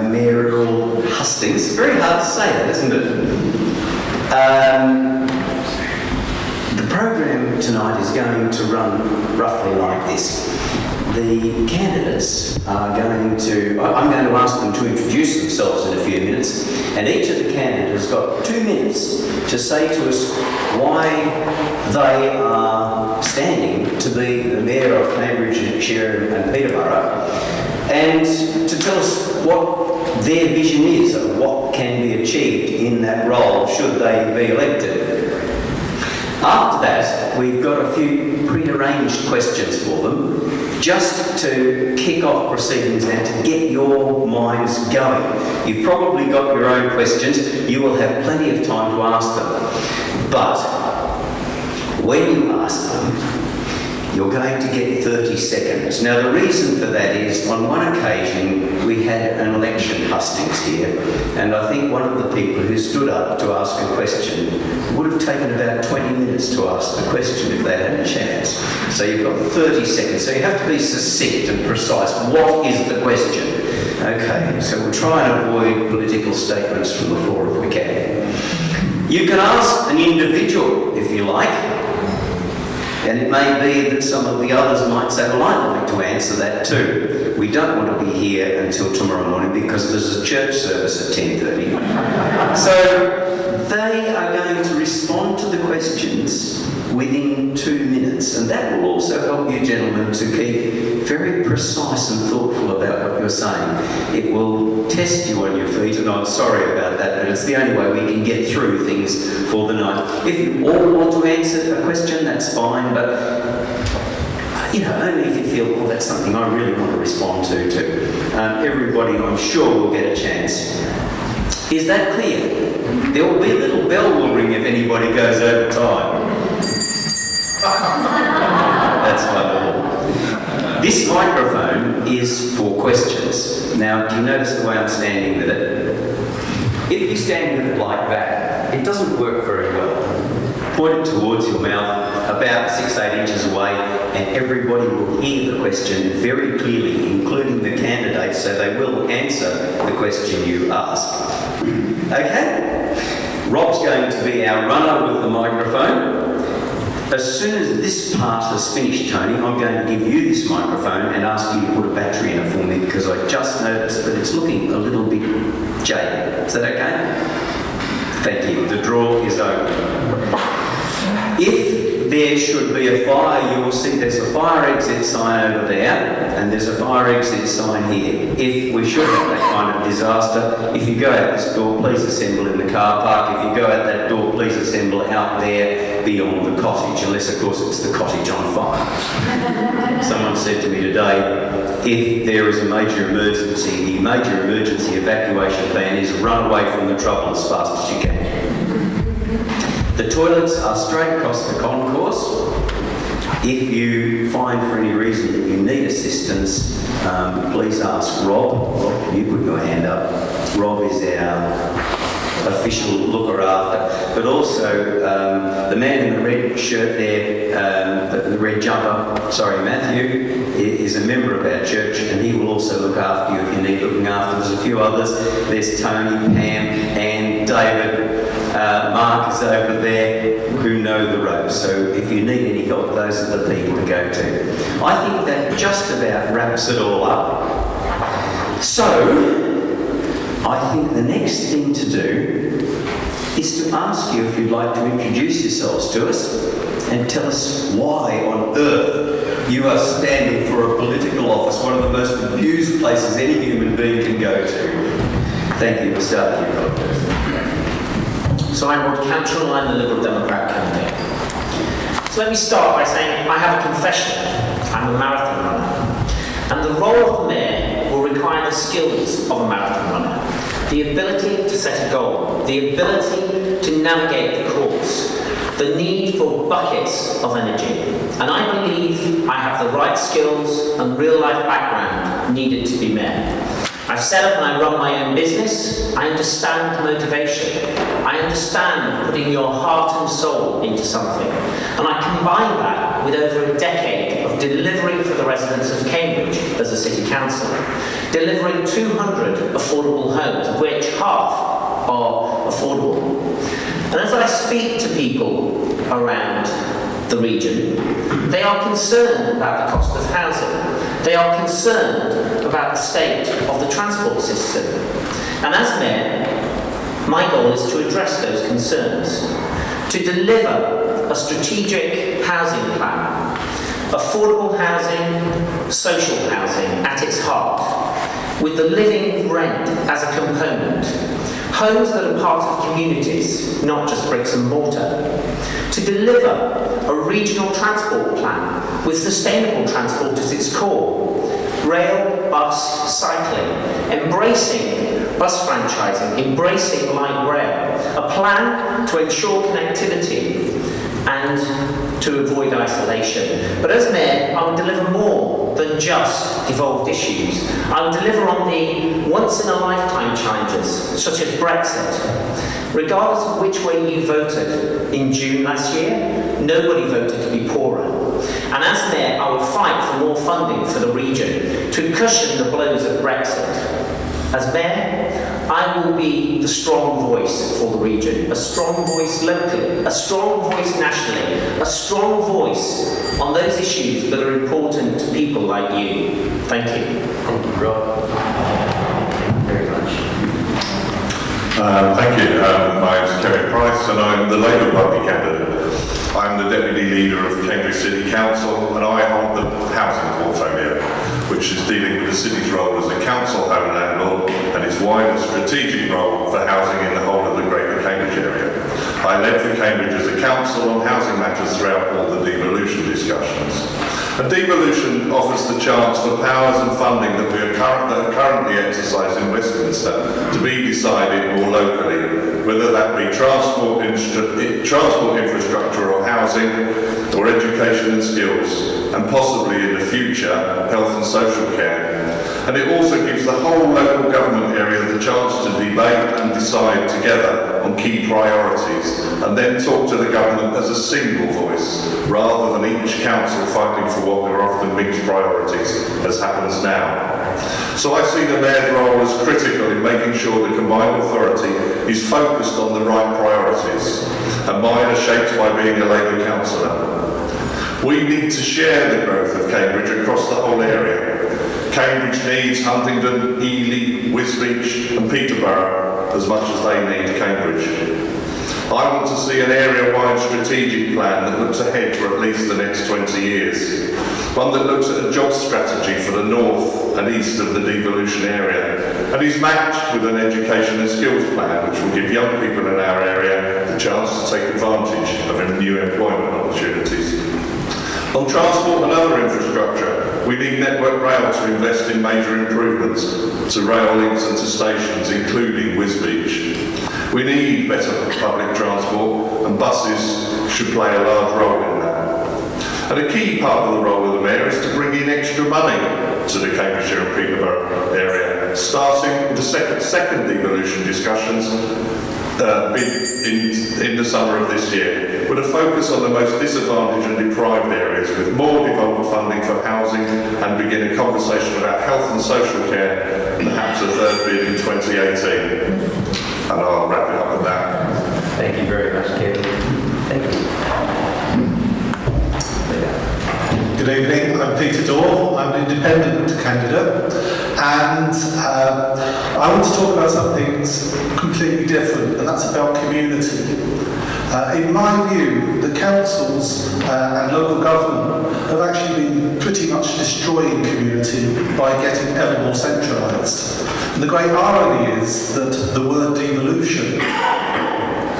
Mayoral Hustings. Very hard to say that, isn't it? The program tonight is going to run roughly like this. The candidates are I'm going to ask them to introduce themselves in a few minutes, and each of the candidates has got 2 minutes to say to us why they are standing to be the Mayor of Cambridgeshire and Peterborough, and to tell us what their vision is of what can be achieved in that role should they be elected. After that, we've got a few pre-arranged questions for them, just to kick off proceedings and to get your minds going. You've probably got your own questions. You will have plenty of time to ask them. But when you ask them, you're going to get 30 seconds. Now, the reason for that is, on one occasion, we had an election hustings here, and I think one of the people who stood up to ask a question would have taken about 20 minutes to ask the question if they had a chance. So you've got 30 seconds. So you have to be succinct and precise. What is the question? Okay, so we'll try and avoid political statements from the floor if we can. You can ask an individual if you like. And it may be that some of the others might say, well, I'd like to answer that too. We don't want to be here until tomorrow morning because there's a church service at 10:30. So they are going to respond to the questions within 2 minutes, and that will also help you gentlemen to keep very precise and thoughtful about what you're saying. It will test you on your feet, and I'm sorry about that, but it's the only way we can get through things for the night. If you all want to answer a question, that's fine, but only if you feel, well, that's something I really want to respond to too. Everybody, I'm sure, will get a chance. Is that clear? There will be a little bell will ring if anybody goes over time. That's my rule. This microphone is for questions. Now, do you notice the way I'm standing with it? If you stand with it like that, it doesn't work very well. Point it towards your mouth, about 6-8 inches away, and everybody will hear the question very clearly, including the candidates, so they will answer the question you ask. Okay? Rob's going to be our runner with the microphone. As soon as this part has finished, Tony, I'm going to give you this microphone and ask you to put a battery in it for me, because I just noticed that it's looking a little bit jaded. Is that okay? Thank you. The drawer is open. If there should be a fire, you will see there's a fire exit sign over there, and there's a fire exit sign here. If we should have that kind of disaster, if you go out this door, please assemble in the car park. If you go out that door, please assemble out there beyond the cottage, unless, of course, it's the cottage on fire. Someone said to me today, if there is a major emergency, the major emergency evacuation plan is run away from the trouble as fast as you can. The toilets are straight across the concourse. If you find for any reason that you need assistance, please ask Rob. Rob, can you put your hand up? Rob is our official looker after, but also the man in the red shirt there, the red jumper, Matthew, is a member of our church, and he will also look after you if you need looking after. There's a few others. There's Tony, Pam, and David. Mark is over there, who know the ropes. So if you need any help, those are the people to go to. I think that just about wraps it all up. So I think the next thing to do is to ask you if you'd like to introduce yourselves to us and tell us why on earth you are standing for a political office, one of the most abused places any human being can go to. Thank you. We'll start with you, Rob, first. So I'm Rod Cantrell, I'm the Liberal Democrat candidate. So let me start by saying I have a confession. I'm a marathon runner. And the role of the mayor will require the skills of a marathon runner. The ability to set a goal, the ability to navigate the course, the need for buckets of energy. And I believe I have the right skills and real-life background needed to be mayor. I've set up and I run my own business. I understand motivation. I understand putting your heart and soul into something. And I combine that with over a decade of delivering for the residents of Cambridge as a city council, delivering 200 affordable homes, of which half are affordable. And as I speak to people around the region, they are concerned about the cost of housing. They are concerned about the state of the transport system. And as Mayor, my goal is to address those concerns, to deliver a strategic housing plan, affordable housing, social housing at its heart, with the living rent as a component, homes that are part of communities, not just bricks and mortar, to deliver a regional transport plan with sustainable transport at its core, rail, bus, cycling, embracing bus franchising, embracing light rail, a plan to ensure connectivity and to avoid isolation. But as Mayor, I will deliver more than just devolved issues. I will deliver on the once-in-a-lifetime challenges, such as Brexit. Regardless of which way you voted in June last year, nobody voted to be poorer. And as Mayor, I will fight for more funding for the region to cushion the blows of Brexit. As Mayor, I will be the strong voice for the region, a strong voice locally, a strong voice nationally, a strong voice on those issues that are important to people like you. Thank you. Thank you, Rob. Thank you very much. Thank you. My name is Kevin Price and I'm the Labour Party candidate. I'm the Deputy Leader of Cambridge City Council and I hold the housing portfolio, which is dealing with the city's role as a council home landlord and its wider strategic role for housing in the whole of the Greater Cambridge area. I led for Cambridge as a council on housing matters throughout all the devolution discussions. And devolution offers the chance for powers and funding that are currently exercised in Westminster to be decided more locally, whether that be transport infrastructure or housing, or education and skills, and possibly in the future, health and social care. And it also gives the whole local government area the chance to debate and decide together on key priorities, and then talk to the government as a single voice, rather than each council fighting for what are often mixed priorities, as happens now. So I see the Mayor's role as critical in making sure the combined authority is focused on the right priorities, and mine are shaped by being a Labour councillor. We need to share the growth of Cambridge across the whole area. Cambridge needs Huntingdon, Ely, Wisbech and Peterborough as much as they need Cambridge. I want to see an area-wide strategic plan that looks ahead for at least the next 20 years. One that looks at a job strategy for the north and east of the devolution area and is matched with an education and skills plan which will give young people in our area the chance to take advantage of new employment opportunities. On transport and other infrastructure, we need Network Rail to invest in major improvements to rail links and to stations, including Wisbech. We need better public transport, and buses should play a large role in that. And a key part of the role of the Mayor is to bring in extra money to the Cambridgeshire and Peterborough area, starting with the second devolution discussions in the summer of this year, with a focus on the most disadvantaged and deprived areas, with more devolved funding for housing, and begin a conversation about health and social care, perhaps a third bid in 2018. And I'll wrap it up with that. Thank you very much, Kevin. Thank you. Good evening, I'm Peter Dorr, I'm an independent candidate, and I want to talk about something completely different, and that's about community. In my view, the councils and local government have actually been pretty much destroying community by getting ever more centralised. And the great irony is that the word devolution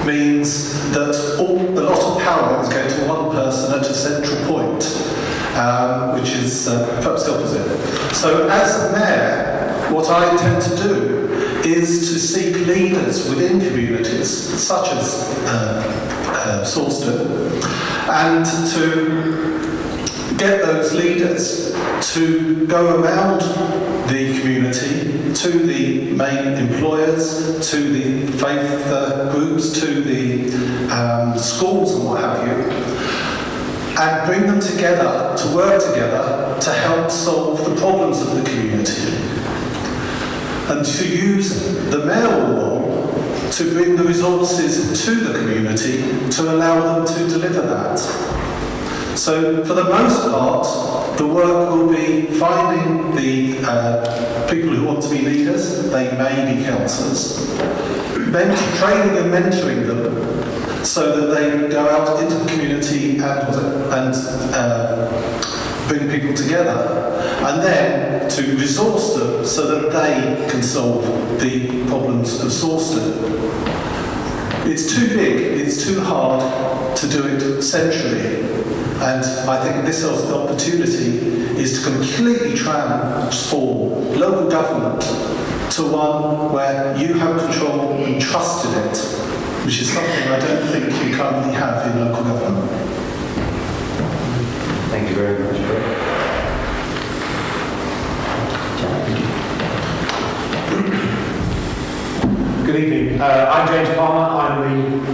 means that a lot of power is going to one person at a central point, which is perhaps the opposite. So as a mayor, what I intend to do is to seek leaders within communities, such as Sawston, and to get those leaders to go around the community, to the main employers, to the faith groups, to the schools and what have you, and bring them together to work together to help solve the problems of the community, and to use the mayoral role to bring the resources to the community to allow them to deliver that. So for the most part, the work will be finding the people who want to be leaders, they may be councillors, then training and mentoring them so that they go out into the community and bring people together, and then to resource them so that they can solve the problems of Sawston. It's too big, it's too hard to do it centrally, and I think this opportunity is to completely transform local government to one where you have control and trust in it, which is something I don't think you currently have in local government. Thank you very much, Greg. Good evening. I'm James Palmer. I'm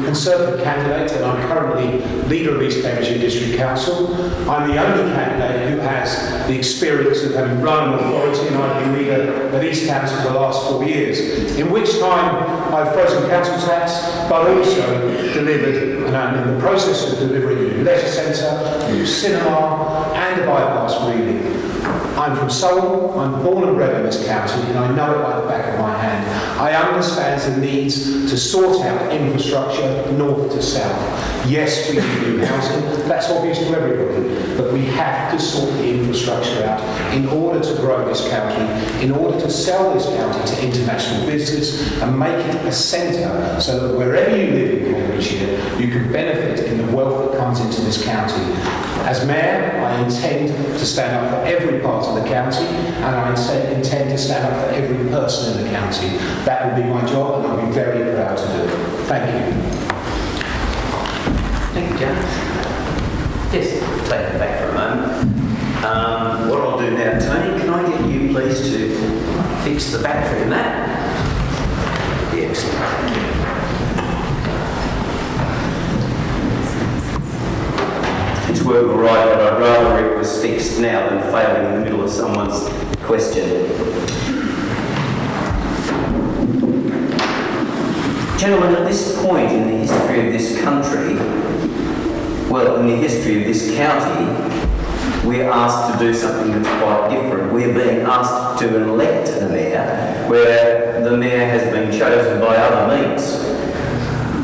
the Conservative candidate and I'm currently leader of East Cambridgeshire District Council. I'm the only candidate who has the experience of having run an authority, and I've been leader of East Council for the last 4 years, in which time I've frozen council tax, but also delivered, and I'm in the process of delivering a new leisure centre, a new cinema, and a bypass really. I'm from Surrey, I'm born and bred in this county, and I know it like the back of my hand. I understand the needs to sort out infrastructure north to south. Yes, we need new housing, that's obvious to everybody, but we have to sort the infrastructure out in order to grow this county, in order to sell this county to international business and make it a centre so that wherever you live in Cambridgeshire, you can benefit in the wealth that comes into this county. As Mayor, I intend to stand up for every part of the county, and I intend to stand up for every person in the county. That will be my job, and I'll be very proud to do it. Thank you. Thank you, James. Yes, take it back for a moment. What I'll do now, Tony, can I get you please to fix the battery in that? Excellent, thank you. It's working all right, but I'd rather it was fixed now than failing in the middle of someone's question. Gentlemen, at this point in the history of this country, well, in the history of this county, we're asked to do something that's quite different. We're being asked to elect a mayor, where the mayor has been chosen by other means.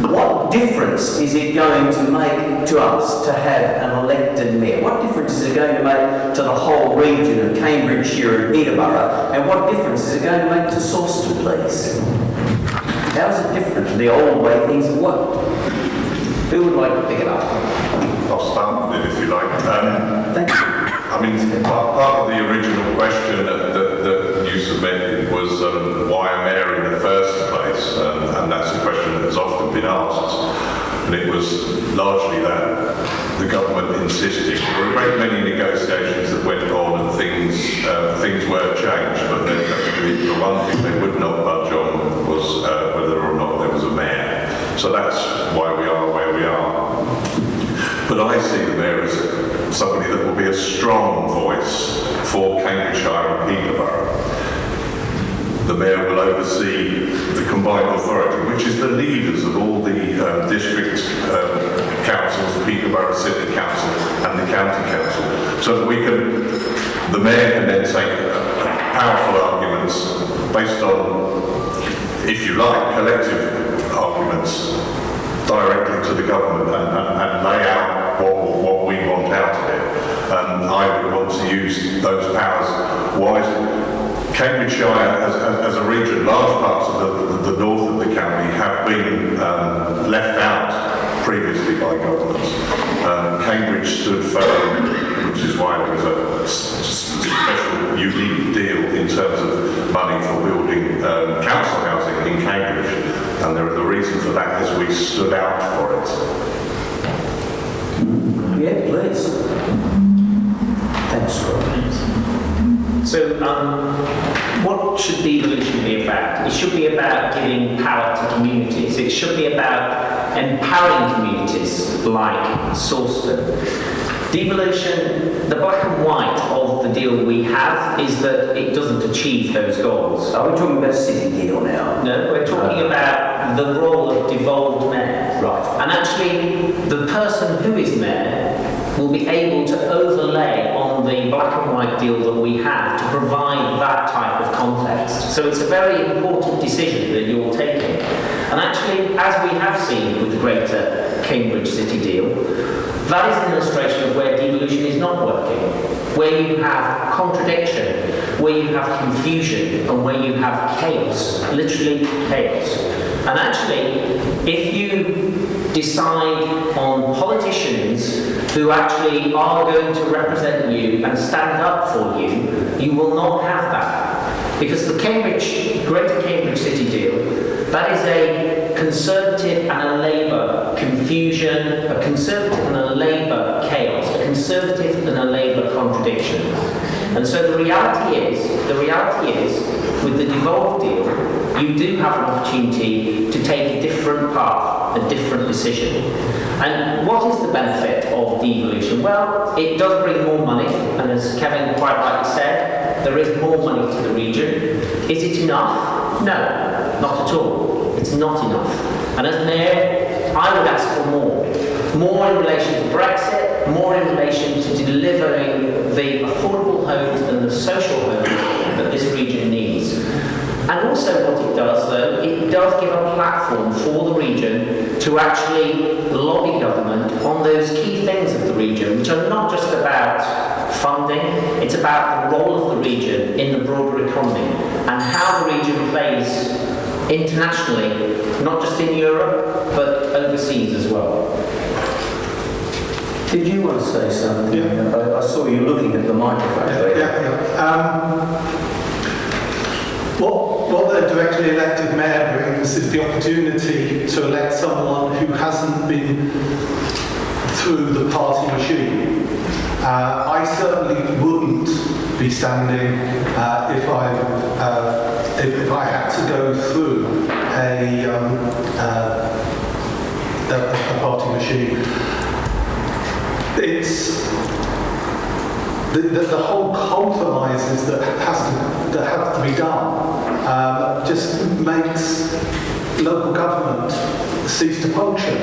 What difference is it going to make to us to have an elected mayor? What difference is it going to make to the whole region of Cambridgeshire and Peterborough? And what difference is it going to make to Sawston, please? How is it different to the old way things worked? Who would like to pick it up? I'll start with it if you like. Thank you. I mean, part of the original question that you submitted was why a mayor in the first place, and that's a question that has often been asked. And it was largely that the government insisted. There were a great many negotiations that went on, and things were changed, but the one thing they would not budge on was whether or not there was a mayor. So that's why we are where we are. But I see the mayor as somebody that will be a strong voice for Cambridgeshire and Peterborough. The mayor will oversee the combined authority, which is the leaders of all the district councils, the Peterborough City Council and the County Council, so that the mayor can then take powerful arguments based on, if you like, collective arguments directly to the government and lay out what we want out of it. I would want to use those powers wisely. Cambridgeshire as a region, large parts of the north of the county have been left out previously by governments. Cambridge stood firm, which is why there was a special unique deal in terms of money for building council housing in Cambridge, and the reason for that is we stood out for it. Yeah, please. Thanks, Rob. So, what should devolution be about? It should be about giving power to communities. It should be about empowering communities like Sawston. Devolution, the black and white of the deal we have is that it doesn't achieve those goals. Are we talking about a city deal now? No, we're talking about the role of devolved mayor. Right. And actually, the person who is mayor will be able to overlay on the black and white deal that we have to provide that type of context. So it's a very important decision that you're taking. And actually, as we have seen with the Greater Cambridge City deal, that is an illustration of where devolution is not working, where you have contradiction, where you have confusion, and where you have chaos, literally chaos. And actually, if you decide on politicians who actually are going to represent you and stand up for you, you will not have that. Because the Greater Cambridge City deal, that is a Conservative and a Labour confusion, a Conservative and a Labour chaos, a Conservative and a Labour contradiction. And so the reality is, with the devolved deal, you do have an opportunity to take a different path, a different decision. And what is the benefit of devolution? Well, it does bring more money, and as Kevin quite rightly said, there is more money to the region. Is it enough? No, not at all. It's not enough. And as Mayor, I would ask for more. More in relation to Brexit, more in relation to delivering the affordable homes and the social homes that this region needs. And also what it does, though, it does give a platform for the region to actually lobby government on those key things of the region, which are not just about funding, it's about the role of the region in the broader economy and how the region plays internationally, not just in Europe, but overseas as well. Did you want to say something? Yeah. I saw you looking at the microphone. What the directly elected mayor brings is the opportunity to elect someone who hasn't been through the party machine. I certainly wouldn't be standing if I had to go through a party machine. It's the whole compromises that have to be done just makes local government cease to function.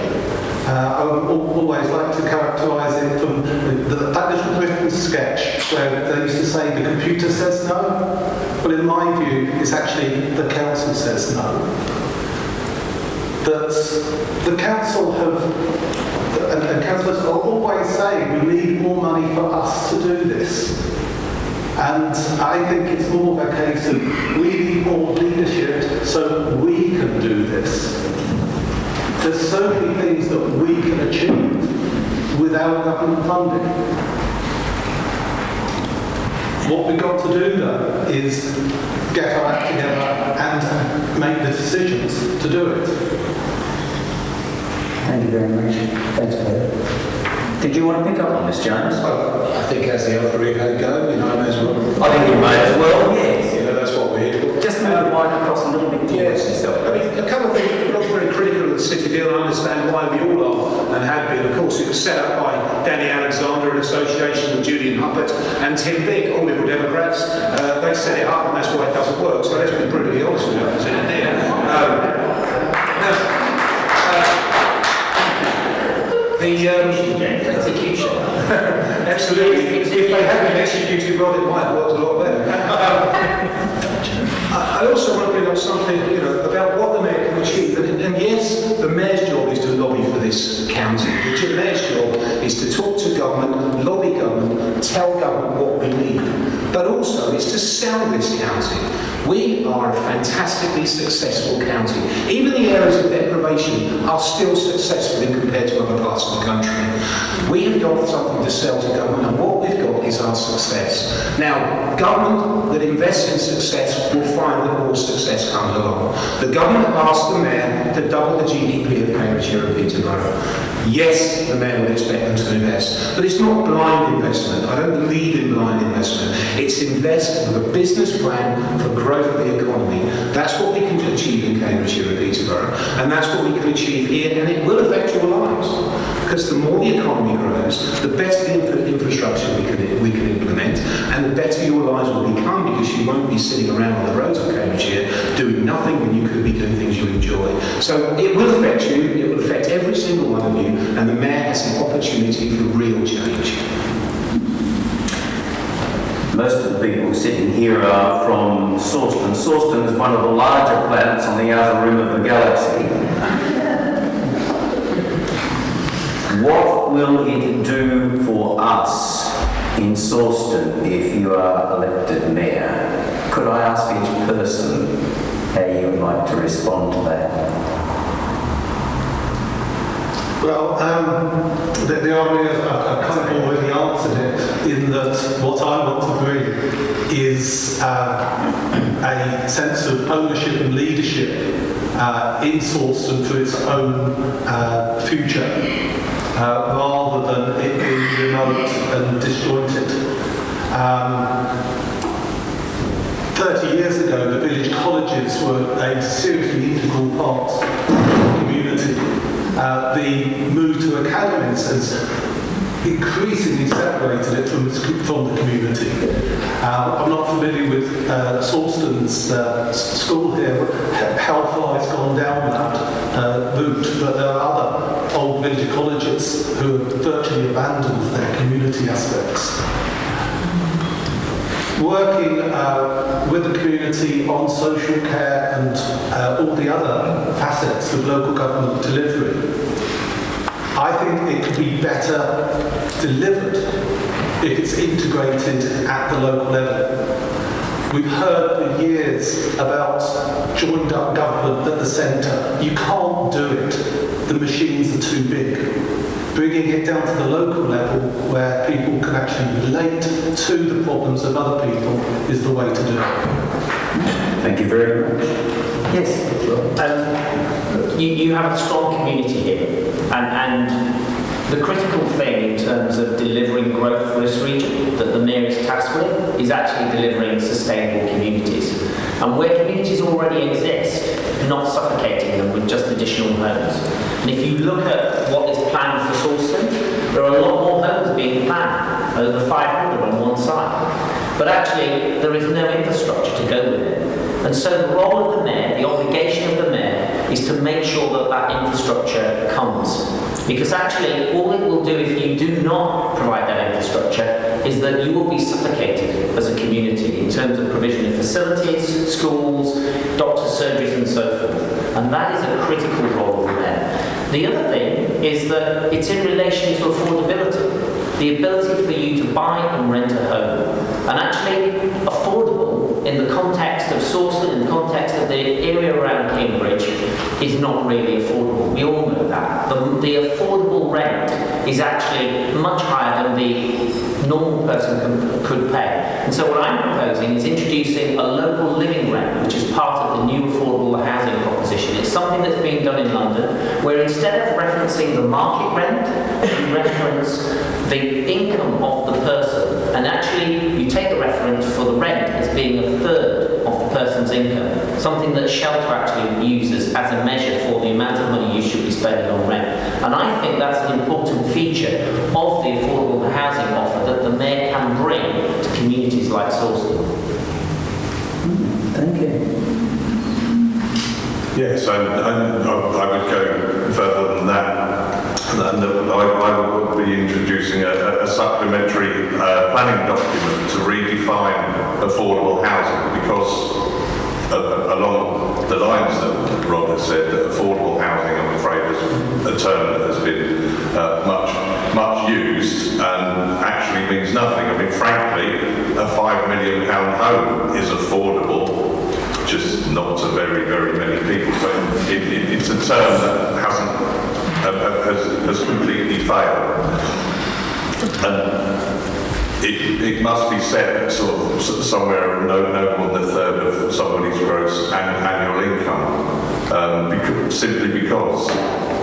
I would always like to characterise it from that little Britain sketch where they used to say the computer says no. Well, in my view, it's actually the council says no. That the council and councillors are always saying we need more money for us to do this. And I think it's more of a case of we need more leadership so we can do this. There's so many things that we can achieve without government funding. What we've got to do though is get our act together and make the decisions to do it. Thank you very much. Thanks, Peter. Did you want to pick up on this, James? Well, I think as the other three had go, I may as well. I think you may as well, yes. That's what we're here for. Just move the mic across a little bit towards yourself. I mean, a couple of things, we're not very critical of the city deal. I understand why we all are and have been. Of course, it was set up by Danny Alexander in association with Julian Huppert and Tim Bigg, all Liberal Democrats. They set it up and that's why it doesn't work. So let's be brutally honest with you. The execution. Absolutely. If they had been executed well, it might have worked a lot better. I also want to bring up something, about what the mayor can achieve. And yes, the mayor's job is to lobby for this county. The mayor's job is to talk to government, lobby government, tell government what we need. But also, it's to sell this county. We are a fantastically successful county. Even the areas of deprivation are still successful in compared to other parts of the country. We have got something to sell to government, and what we've got is our success. Now, government that invests in success will find that more success comes along. The government asked the mayor to double the GDP of Cambridgeshire and Peterborough. Yes, the mayor would expect them to invest, but it's not blind investment. I don't believe in blind investment. It's invest with a business plan for growth of the economy. That's what we can achieve in Cambridgeshire and Peterborough, and that's what we can achieve here, and it will affect your lives. because the more the economy grows, the better the infrastructure we can implement, and the better your lives will become, because you won't be sitting around on the roads of Cambridgeshire doing nothing when you could be doing things you enjoy. So it will affect you, it will affect every single one of you, and the Mayor has an opportunity for real change. Most of the people sitting here are from Sawston. Sawston is one of the larger planets on the outer rim of the galaxy. What will it do for us in Sawston if you are elected Mayor? Could I ask each person how you would like to respond to that? Well, the argument, I've kind of already answered it, in that what I want to bring is a sense of ownership and leadership in Sawston for its own future, rather than it being remote and disjointed. 30 years ago, the village colleges were a seriously integral part of the community. The move to academies has increasingly separated it from the community. I'm not familiar with Sawston's school here, how far it's gone down that route, but there are other old village colleges who have virtually abandoned their community aspects. Working with the community on social care and all the other facets of local government delivery, I think it could be better delivered if it's integrated at the local level. We've heard for years about joined up government at the centre. You can't do it. The machines are too big. Bringing it down to the local level where people can actually relate to the problems of other people is the way to do it. Thank you very much. Yes. You have a strong community here, and the critical thing in terms of delivering growth for this region that the Mayor is tasked with is actually delivering sustainable communities. And where communities already exist, not suffocating them with just additional homes. And if you look at what is planned for Sawston, there are a lot more homes being planned, over 500 on one side. But actually, there is no infrastructure to go with it. And so the role of the Mayor, the obligation of the Mayor, is to make sure that that infrastructure comes. Because actually, all it will do if you do not provide that infrastructure is that you will be suffocated as a community in terms of provision of facilities, schools, doctors' surgeries and so forth. And that is a critical role of the Mayor. The other thing is that it's in relation to affordability. The ability for you to buy and rent a home. And actually, affordable in the context of Sawston, in the context of the area around Cambridge, is not really affordable. We all know that. The affordable rent is actually much higher than the normal person could pay. And so what I'm proposing is introducing a local living rent, which is part of the new affordable housing proposition. It's something that's being done in London, where instead of referencing the market rent, you reference the income of the person, and actually you take the reference for the rent as being a third of the person's income, something that Shelter actually uses as a measure for the amount of money you should be spending on rent. And I think that's an important feature of the affordable housing offer that the Mayor can bring to communities like Sawston. Thank you. Yes, I would go further than that. And I would be introducing a supplementary planning document to redefine affordable housing, because along the lines that Rob has said, that affordable housing, I'm afraid, is a term that has been much used and actually means nothing. I mean, frankly, a £5 million home is affordable, just not to very, very many people. But it's a term that has completely failed. And it must be set at sort of somewhere no more than a third of somebody's gross annual income, simply because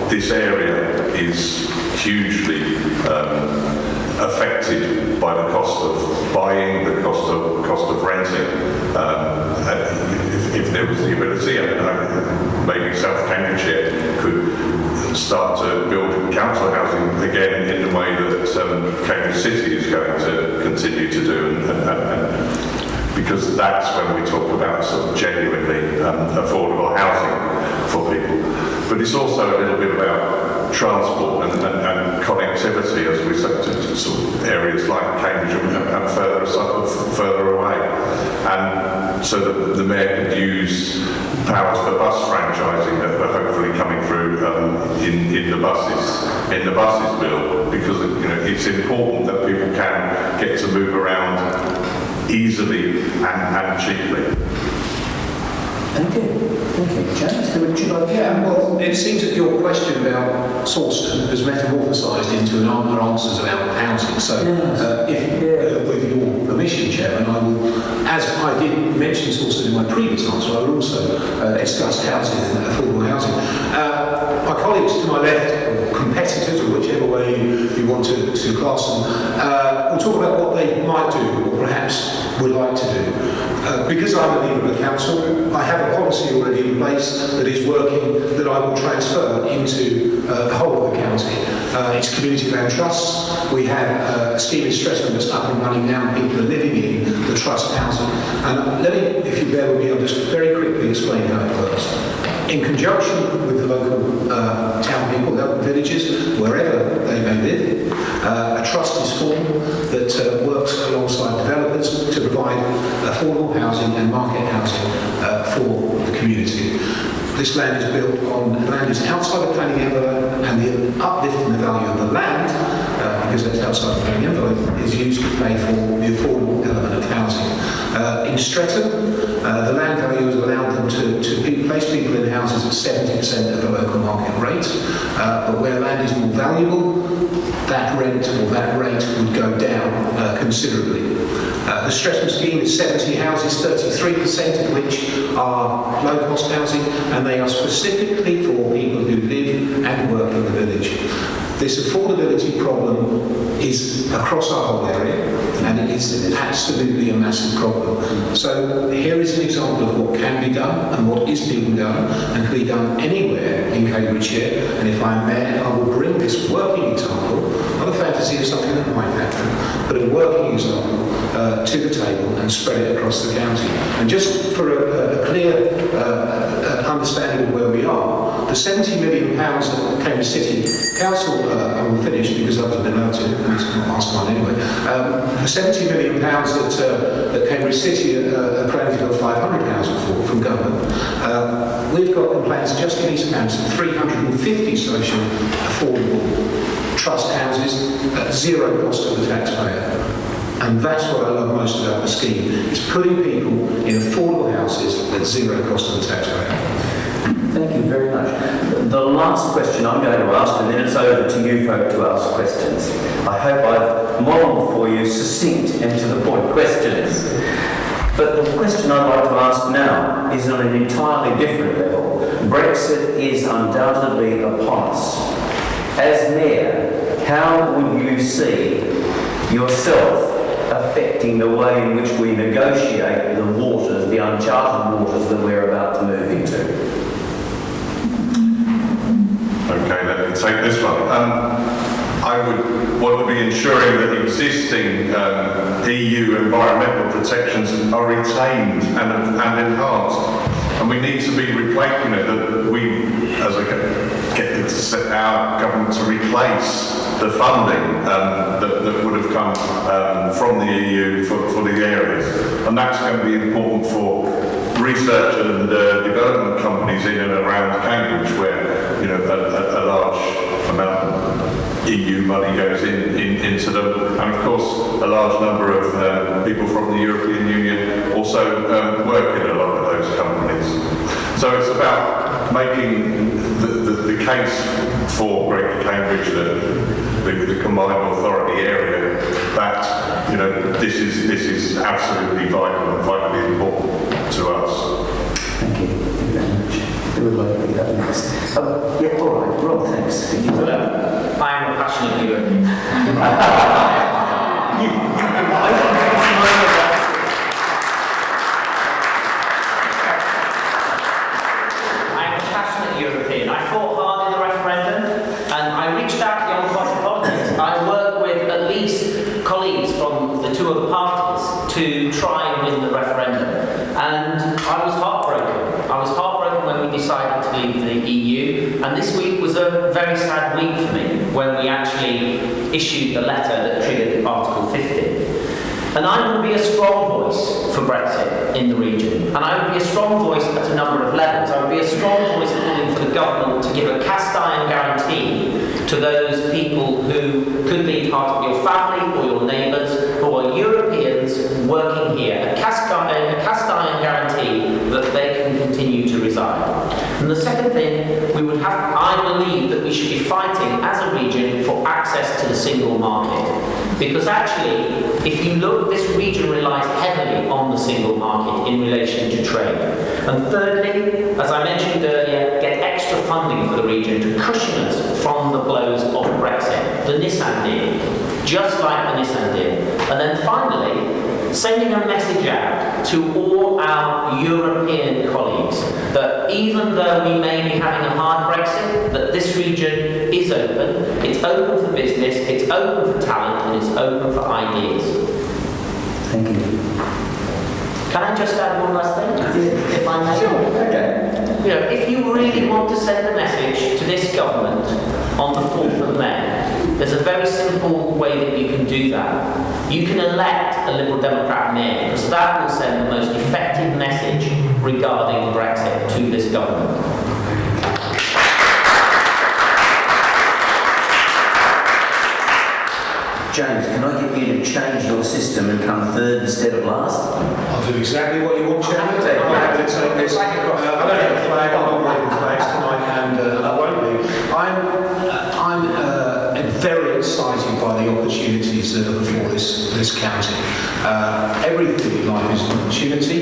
this area is hugely affected by the cost of buying, the cost of renting. If there was the ability, maybe South Cambridgeshire could start to build council housing City is going to continue to do, and because that's when we talk about sort of genuinely affordable housing for people. But it's also a little bit about transport and connectivity, as we said, to sort of areas like Cambridge and further away. And so that the Mayor could use powers for bus franchising that are hopefully coming through in the buses bill, because it's important that people can get to move around easily and cheaply. Thank you. James, would you like to? Yeah, well, it seems that your question about Sawston has metamorphosised into an answers about housing. So, with your permission, Chairman, I will, as I did mention Sawston in my previous answer, I will also discuss housing and affordable housing. My colleagues to my left, or competitors, or whichever way you want to class them, will talk about what they might do, or perhaps would like to do. Because I'm a leader of the council, I have a policy already in place that is working that I will transfer into the whole of the county. It's community land trusts. We have a scheme in Streatham that's up and running now, and people are living in the trust housing. And let me, if you bear with me, I'll just very quickly explain how it works. In conjunction with the local town people, local villages, wherever they may live, a trust is formed that works alongside developers to provide affordable housing and market housing for the community. This land is built on land is outside the planning envelope, and the uplift in the value of the land, because it's outside the planning envelope, is used to pay for the affordable element of housing. In Streatham, the land value has allowed them to place people in houses at 70% of the local market rate, but where land is more valuable, that rent or that rate would go down considerably. The Streatham scheme is 70 houses, 33% of which are low-cost housing, and they are specifically for people who live and work in the village. This affordability problem is across our whole area, and it is absolutely a massive problem. So here is an example of what can be done and what is being done and can be done anywhere in Cambridgeshire. And if I'm Mayor, I will bring this working example, not a fantasy of something that might happen, but a working example to the table and spread it across the county. And just for a clear understanding of where we are, the £70 million that Cambridge City Council, I will finish because I wasn't allowed to, and it's not last one anyway, the £70 million that Cambridge City are planning to build 500 housing from government, we've got complaints just in East Hampton, 350 social affordable trust houses at zero cost to the taxpayer. And that's what I love most about the scheme. It's putting people in affordable houses at zero cost to the taxpayer. Thank you very much. The last question I'm going to ask, and then it's over to you folk to ask questions. I hope I've modelled for you succinct and to the point questions. But the question I'd like to ask now is on an entirely different level. Brexit is undoubtedly upon us. As Mayor, how would you see yourself affecting the way in which we negotiate the waters, the uncharted waters that we're about to move into? Okay, let me take this one. I would want to be ensuring that existing EU environmental protections are retained and enhanced. And we need to be replacing that we, as get our government to replace the funding that would have come from the EU for the areas. And that's going to be important for research and development companies in and around Cambridge, where a large amount of EU money goes into them, and of course a large number of people from the European Union also work in a lot of those companies. So it's about making the case for Greater Cambridge, the combined authority area, that this is absolutely vital and vitally important to us. Thank you very much. Who would like to be that next? Yeah, all right, Rob, thanks. I am a passionate European. European. I fought hard in the referendum, and I reached out to young party politics. I work with at least decided to leave the EU, and this week was a very sad week for me when we actually issued the letter that triggered Article 50. And I would be a strong voice for Brexit in the region, and I would be a strong voice at a number of levels. I would be a strong voice calling for the government to give a cast iron guarantee to those people who could be part of your family or your neighbours who are Europeans working here, a cast iron guarantee that they can continue to reside. And the second thing, I believe that we should be fighting as a region for access to the single market. Because actually, if you look, this region relies heavily on the single market in relation to trade. And thirdly, as I mentioned earlier, get extra funding for the region to cushion us from the blows of Brexit, the Nissan deal, just like the Nissan deal. And then finally, sending a message out to all our European colleagues that even though we may be having a hard Brexit, that this region is open. It's open for business, it's open for talent, and it's open for ideas. Thank you. Can I just add one last thing? If I may? Sure, okay. You know, if you really want to send a message to this government on the 4th of May, there's a very simple way that you can do that. You can elect a Liberal Democrat mayor, because that will send the most effective message regarding Brexit to this government. James, can I get you to change your system and come third instead of last? I'll do exactly what you want, Chairman. Okay. I'm happy to take this. I don't have a flag, I'm not waving flags tonight, and I won't be. I'm very excited by the opportunities that are before this county. Everything in life is an opportunity,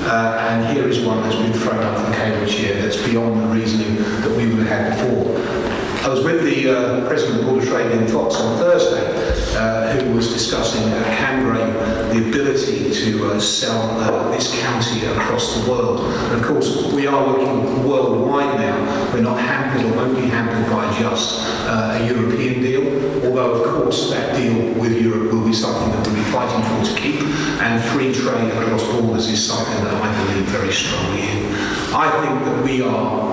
and here is one that's been thrown up for Cambridgeshire that's beyond the reasoning that we would have had before. I was with the President of the Board of Trade in Fox on Thursday, who was discussing Canberra, the ability to sell this county across the world. And of course, we are looking worldwide now. We're not hampered or won't be hampered by just a European deal, although of course that deal with Europe will be something that we'll be fighting for to keep, and free trade across borders is something that I believe very strongly in. I think that we are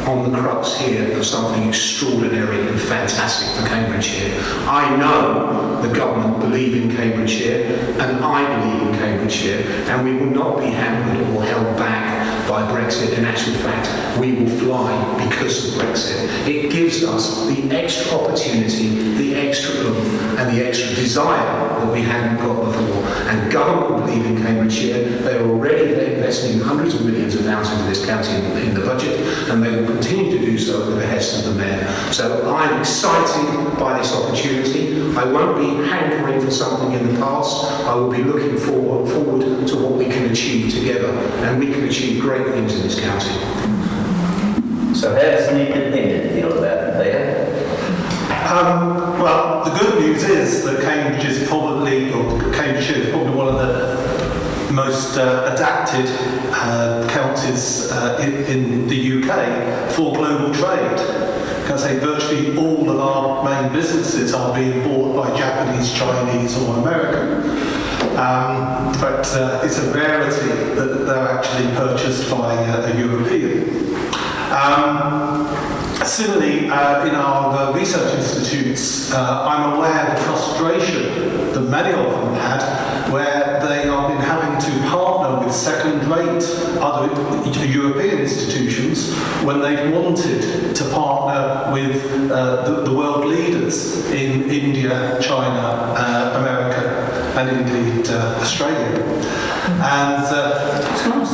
on the crux here of something extraordinary and fantastic for Cambridgeshire. I know the government believe in Cambridgeshire, and I believe in Cambridgeshire, and we will not be hampered or held back by Brexit. In actual fact, we will fly because of Brexit. It gives us the extra opportunity, the extra oomph, and the extra desire that we hadn't got before. And government believe in Cambridgeshire. They are already investing hundreds of millions of pounds into this county in the budget, and they will continue to do so at the behest of the Mayor. So I'm excited by this opportunity. I won't be hankering for something in the past. I will be looking forward to what we can achieve together, and we can achieve great things in this county. So how does an independent feel about it, Peter? Well, the good news is that Cambridgeshire is probably one of the most adapted counties in the UK for global trade. Can I say virtually all of our main businesses are being bought by Japanese, Chinese or American. But it's a rarity that they're actually purchased by a European. Similarly, in our research institutes, I'm aware of the frustration that many of them had, where they have been having to partner with second-rate other European institutions when they've wanted to partner with the world leaders in India, China, America, and indeed Australia. And It's nice.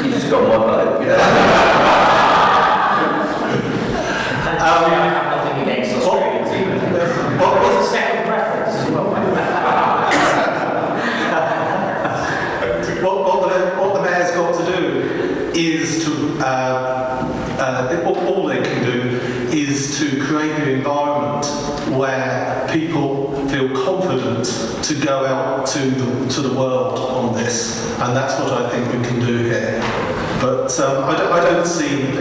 You just got my vote, you know. I have nothing against Australians either. What's a second preference as well? What the Mayor's got to do is to, all they can do is to create an environment where people feel confident to go out to the world on this, and that's what I think we can do here. But I don't see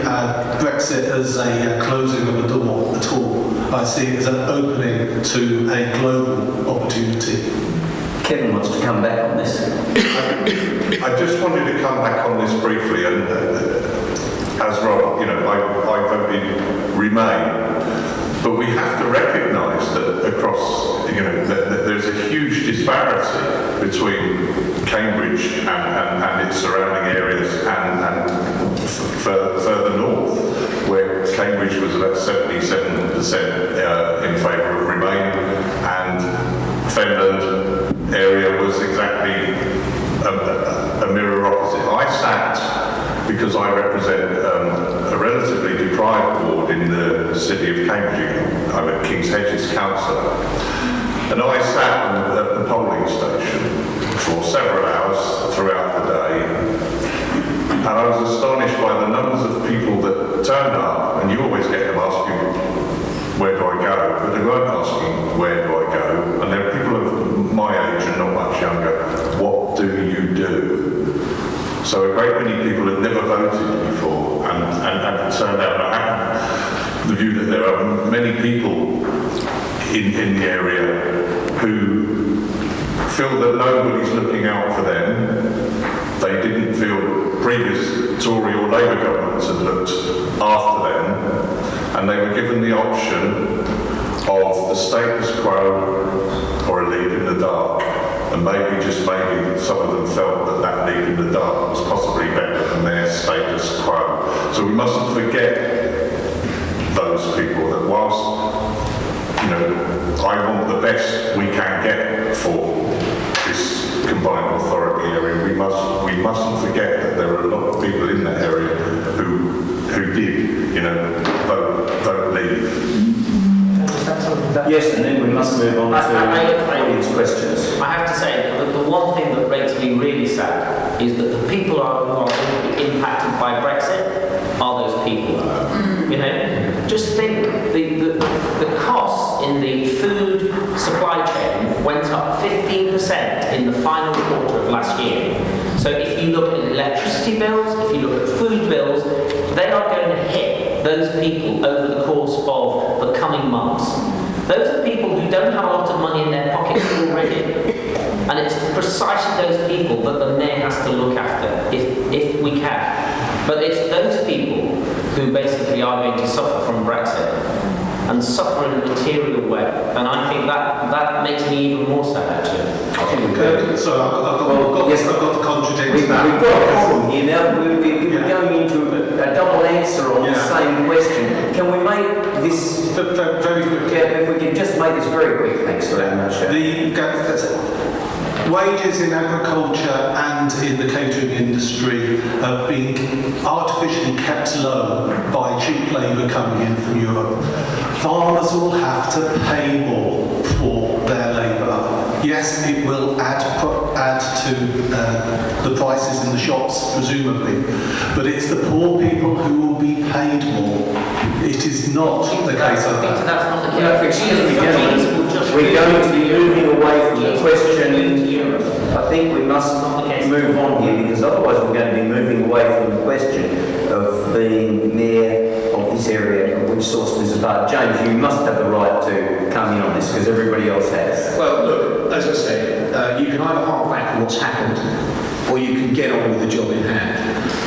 Brexit as a closing of a door at all. I see it as an opening to a global opportunity. Kevin wants to come back on this. I just wanted to come back on this briefly, and as well, I voted Remain. But we have to recognise that across, that there's a huge disparity between Cambridge and its surrounding areas and further north, where Cambridge was about 77% in favour of Remain, and Fenland area was exactly a mirror opposite. I sat, because I represent a relatively deprived ward in the city of Cambridge. I'm at King's Hedges Council, and I sat at the polling station for several hours throughout the day, and I was astonished by the numbers of people that turned up, and you always get them asking, where do I go? But they weren't asking, where do I go? And there are people of my age and not much younger, what do you do? So a great many people had never voted before, and it turned out, I have the view that there are many people in the area who feel that nobody's looking out for them. They didn't feel previous Tory or Labour governments had looked after them, and they were given the option of the status quo or a lead in the dark. And maybe, just maybe, some of them felt that that lead in the dark was possibly better than their status quo. So we mustn't forget those people, that whilst, I want the best we can get for this combined authority area, we mustn't forget that there are a lot of people in that area who did, vote leave. Yes, and then we must move on to audience questions. I have to say, the one thing that makes me really sad is that the people who are going to be impacted by Brexit are those people. Just think, the costs in the food supply chain went up 15% in the final quarter of last year. So if you look at electricity bills, if you look at food bills, they are going to hit those people over the course of the coming months. Those are people who don't have a lot of money in their pockets already. And it's precisely those people that the mayor has to look after, if we can. But it's those people who basically are going to suffer from Brexit, and suffer in a material way. And I think that makes me even more sad, actually. I think we could. So I've got to contradict We've that. got a problem here now. We're going into a double answer on the same question. Can we make this Very quick. if we can just make this very quick, thanks very much. Wages in agriculture and in the catering industry have been artificially kept low by cheap labour coming in from Europe. Farmers will have to pay more for their labour. Yes, it will add to the prices in the shops, presumably, but it's the poor people who will be paid more. It is not the case of that. That's not the case. Excuse me, gentlemen. We're going to be moving away from the question. I think we must move on here, because otherwise we're going to be moving away from the question of being mayor of this area of which Sawston is a part. James, you must have the right to come in on this, because everybody else has. Well, look, as I said, you can either hark back on what's happened, or you can get on with the job in hand.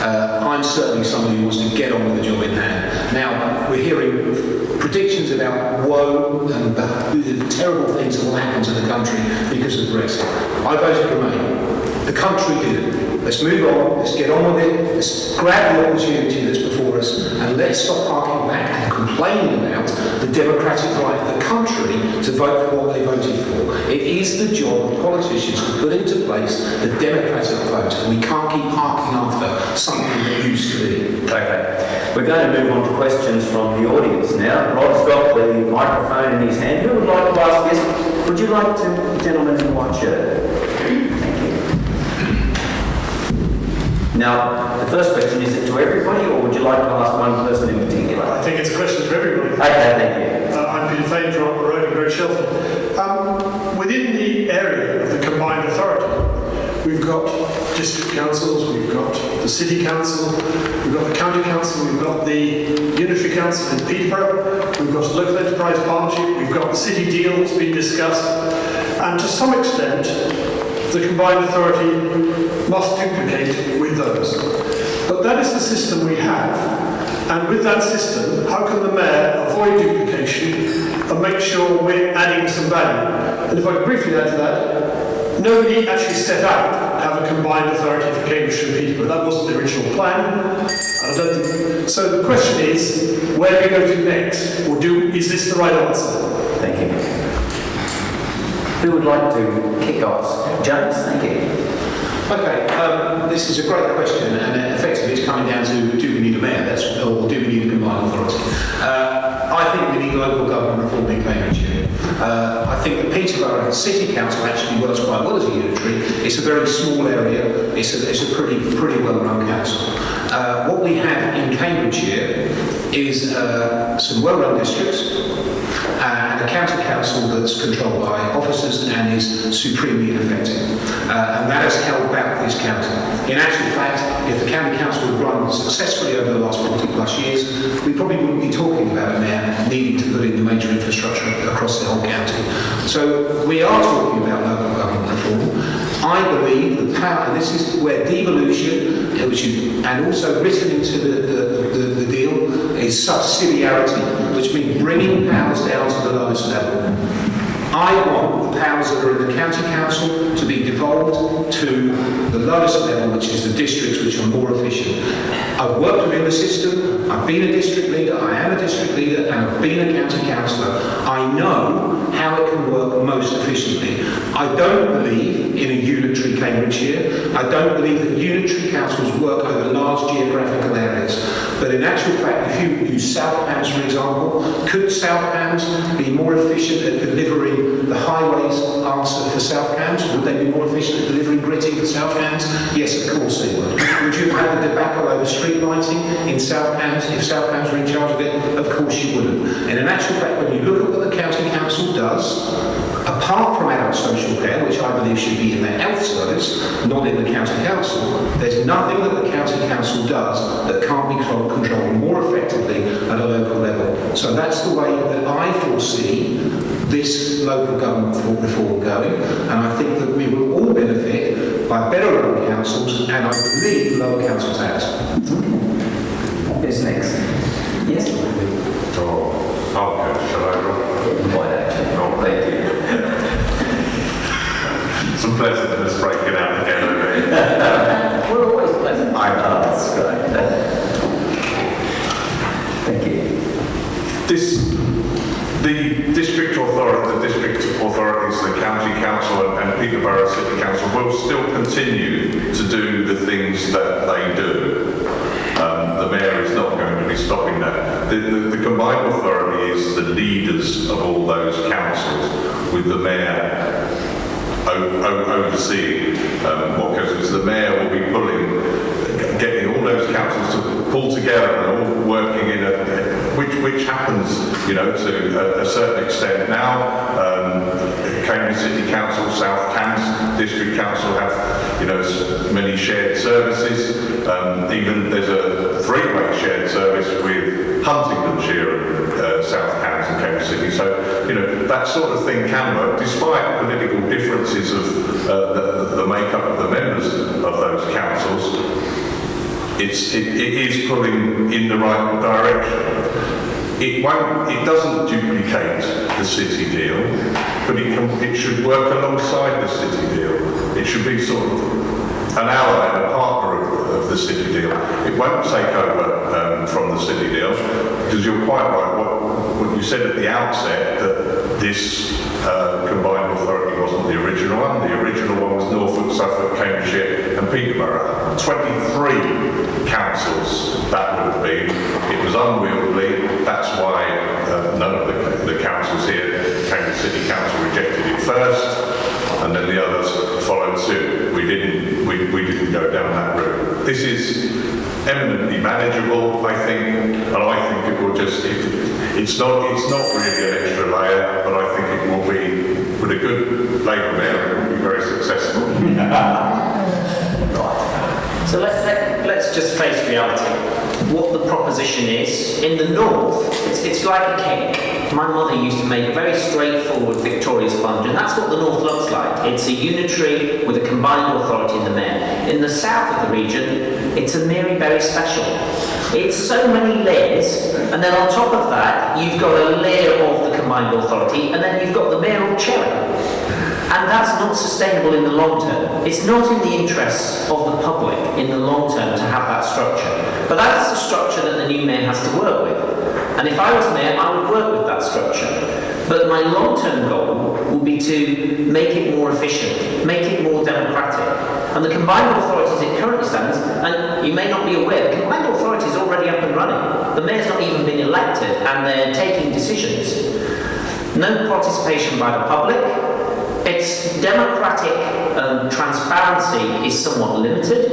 I'm certainly somebody who wants to get on with the job in hand. Now, we're hearing predictions about woe and the terrible things that will happen to the country because of Brexit. I voted Remain. The country didn't. Let's move on, let's get on with it, let's grab the opportunity that's before us, and let's stop harking back and complaining about the democratic right of the country to vote for what they voted for. It is the job of politicians to put into place the democratic vote, and we can't keep harking after something that used to be. Okay. We're going to move on to questions from the audience now. Rod's got the microphone in his hand. Who would like to ask this? Would you like to, the gentleman in the white shirt? Thank you. Now, the first question, is it to everybody, or would you like to ask one person in particular? I think it's a question for everybody. Okay, thank you. I'm Peter Fane from the road in Great Shelton. Within the area of the combined authority, we've got district councils, we've got the city council, we've got the county council, we've got the unitary council in Peterborough, we've got the local enterprise partnership, we've got the city deal that's been discussed, and to some extent, the combined authority must duplicate with those. But that is the system we have. And with that system, how can the mayor avoid duplication and make sure we're adding some value? And if I could briefly add to that, nobody actually set out to have a combined authority for Cambridgeshire and Peterborough. That wasn't the original plan. And I don't think, so the question is, where do we go to next? Or is this the right answer? Thank you. Who would like to kick off? James, thank you. Okay, this is a great question, and effectively it's coming down to, do we need a mayor, or do we need a combined authority? I think we need local government reform in Cambridgeshire. I think the Peterborough City Council actually works quite well as a unitary. It's a very small area, it's a pretty well-run council. What we have in Cambridgeshire is some well-run districts, and a county council that's controlled by officers and is supremely ineffective. And that has held back this county. In actual fact, if the county council had run successfully over the last 40 plus years, we probably wouldn't be talking about a mayor needing to put in the major infrastructure across the whole county. So we are talking about local government reform. I believe the power, and this is where devolution, and also written into the deal, is subsidiarity, which means bringing powers down to the lowest level. I want the powers that are in the county council to be devolved to the lowest level, which is the districts, which are more efficient. I've worked within the system, I've been a district leader, I am a district leader, and I've been a county councillor. I know how it can work most efficiently. I don't believe in a unitary Cambridgeshire. I don't believe that unitary councils work over large geographical areas. But in actual fact, if you use South Cambs, for example, could South Cambs be more efficient at delivering the highways answer for South Cambs? Would they be more efficient at delivering gritting for South Cambs? Yes, of course they would. Would you have had a debacle over street lighting in South Cambs if South Cambs were in charge of it? Of course you wouldn't. And in actual fact, when you look at what the county council does, apart from adult social care, which I believe should be in the health service, not in the county council, there's nothing that the county council does that can't be controlled more effectively at a local level. So that's the way that I foresee this local government reform going, and I think that we will all benefit by better run councils, and I believe lower council tax. Who's next? Yes? Okay, shall I go? Quite actually. Oh, thank you. Some pleasantness breaking out again over here. We're always pleasant. That's great. Thank you. The district authorities, the county council and Peterborough City Council will still continue to do the things that they do. The mayor is not going to be stopping that. The combined authority is the leaders of all those councils, with the mayor overseeing what goes on. So the mayor will be getting all those councils to pull together and all working in which happens, to a certain extent now. Cambridge City Council, South Cambs District Council have, many shared services. Even there's a three-way shared service with Huntingdonshire and South Cambs and Cambridge City. So, that sort of thing can work, despite political differences of the makeup of the members of those councils. It is pulling in the right direction. It doesn't duplicate the city deal, but it should work alongside the city deal. It should be sort of an ally and a partner of the city deal. It won't take over from the city deal, because you're quite right what you said at the outset, that this combined authority wasn't the original one. The original one was Norfolk, Suffolk, Cambridgeshire and Peterborough. 23 councils that would have been. It was unwieldy. That's why none of the councils here, Cambridge City Council, rejected it first, and then the others followed suit. We didn't go down that route. This is eminently manageable, I think, and I think it will just. It's not really an extra layer, but I think it will be, with a good Labour mayor, it will be very successful. So let's just face reality. What the proposition is, in the north, it's like a cake. My mother used to make a very straightforward Victoria sponge, and that's what the north looks like. It's a unitary with a combined authority in the mayor. In the south of the region, it's a Mary Berry special. It's so many layers, and then on top of that, you've got a layer of the combined authority, and then you've got the mayoral cherry. And that's not sustainable in the long term. It's not in the interests of the public in the long term to have that structure. But that's the structure that the new mayor has to work with. And if I was mayor, I would work with that structure. But my long-term goal will be to make it more efficient, make it more democratic. And the combined authority as it currently stands, and you may not be aware, the combined authority is already up and running. The mayor's not even been elected, and they're taking decisions. No participation by the public. Its democratic transparency is somewhat limited,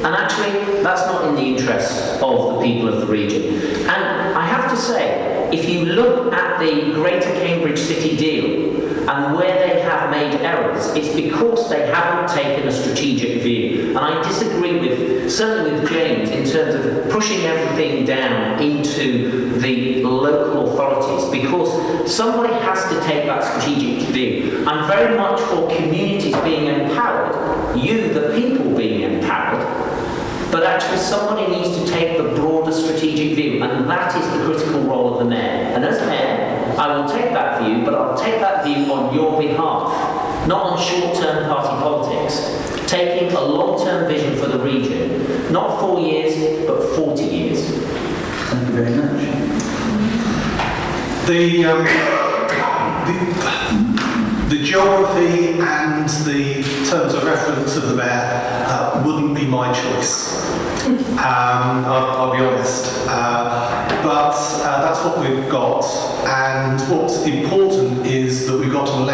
and actually that's not in the interests of the people of the region. And I have to say, if you look at the Greater Cambridge City deal and where they have made errors, it's because they haven't taken a strategic view. And I disagree with, certainly with James, in terms of pushing everything down into the local authorities, because somebody has to take that strategic view. I'm very much for communities being empowered, you, the people, being empowered, but actually somebody needs to take the broader strategic view, and that is the critical role of the mayor. And as mayor, I will take that view, but I'll take that view on your behalf, not on short-term party politics, taking a long-term vision for the region, not 4 years, but 40 years. Thank you very much. The geography and the terms of reference of the mayor wouldn't be my choice. I'll be honest. But that's what we've got, and what's important is that we've got an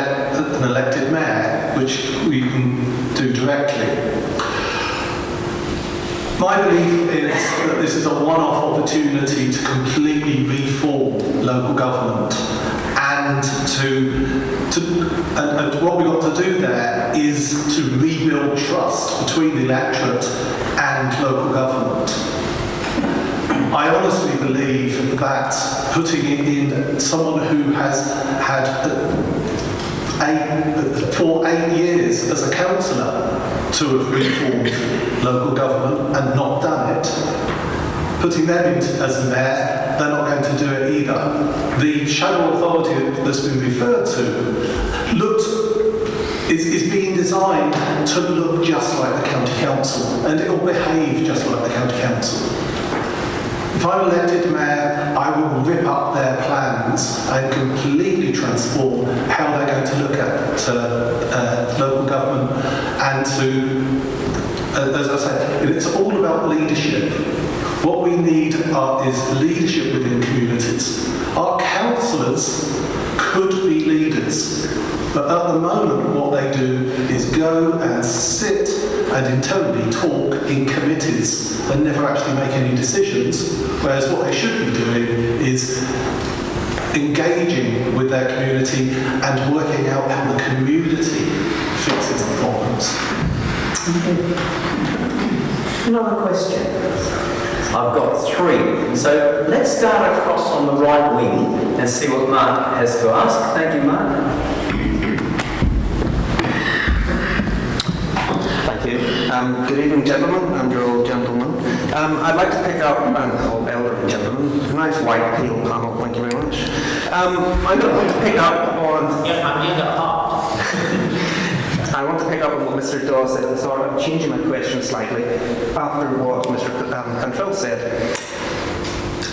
elected mayor, which we can do directly. My belief is that this is a one-off opportunity to completely reform local government, and and what we've got to do there is to rebuild trust between the electorate and local government. I honestly believe that putting in someone who has had for 8 years as a councillor to have reformed local government and not done it, putting them in as a mayor, they're not going to do it either. The shadow authority that's been referred to is being designed to look just like the county council, and it will behave just like the county council. If I'm elected mayor, I will rip up their plans and completely transform how they're going to look at local government, and as I said, it's all about leadership. What we need is leadership within communities. Our councillors could be leaders, but at the moment what they do is go and sit and internally talk in committees and never actually make any decisions, whereas what they should be doing is engaging with their community and working out how the community fixes the problems. Another question. I've got 3. So let's start across on the right wing and see what Mark has to ask. Thank you, Mark. Thank you. Good evening, gentlemen and your old gentlemen. I'd like to pick up, elderly gentlemen, nice white pale panel, thank you very much. I'm going to pick up on... I want to pick up on what Mr. Dawes said, so I'm changing my question slightly after what Mr. Cantrell said.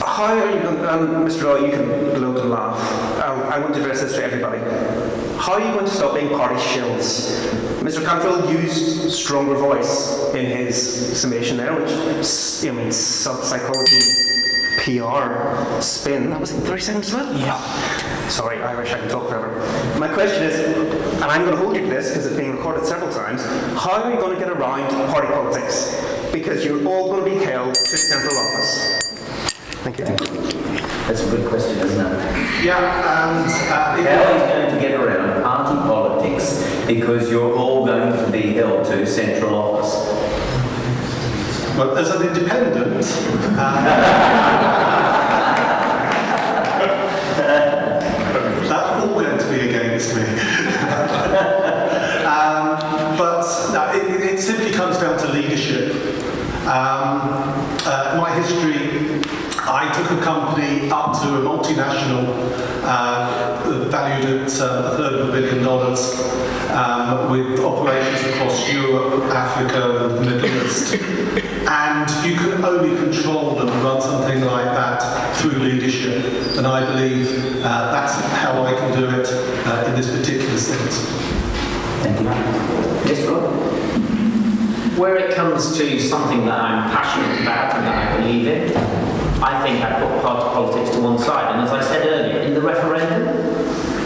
How are you going Mr. Daw, you can gloat and laugh. I want to address this to everybody. How are you going to stop being party shills? Mr. Cantrell used stronger voice in his summation there, which, I mean, cod-psychology, PR, spin. That was in 30 seconds as well? Yeah. Sorry, I wish I could talk forever. My question is, and I'm going to hold you to this because it's being recorded several times, how are you going to get around party politics? Because you're all going to be held to central office. Thank you. That's a good question, isn't it? Yeah, and how are you going to get around party politics because you're all going to be held to central office? well, as an independent, that's all going to be against me. But no, it simply comes down to leadership. My history money up to a multinational valued at $1/3 billion with operations across Europe, Africa and the Middle East. And you can only control them and run something like that through leadership. And I believe that's how I can do it in this particular sense. Thank you. Yes, Rob? Where it comes to something that I'm passionate about and that I believe in, I think I put party politics to one side. And as I said earlier, in the referendum,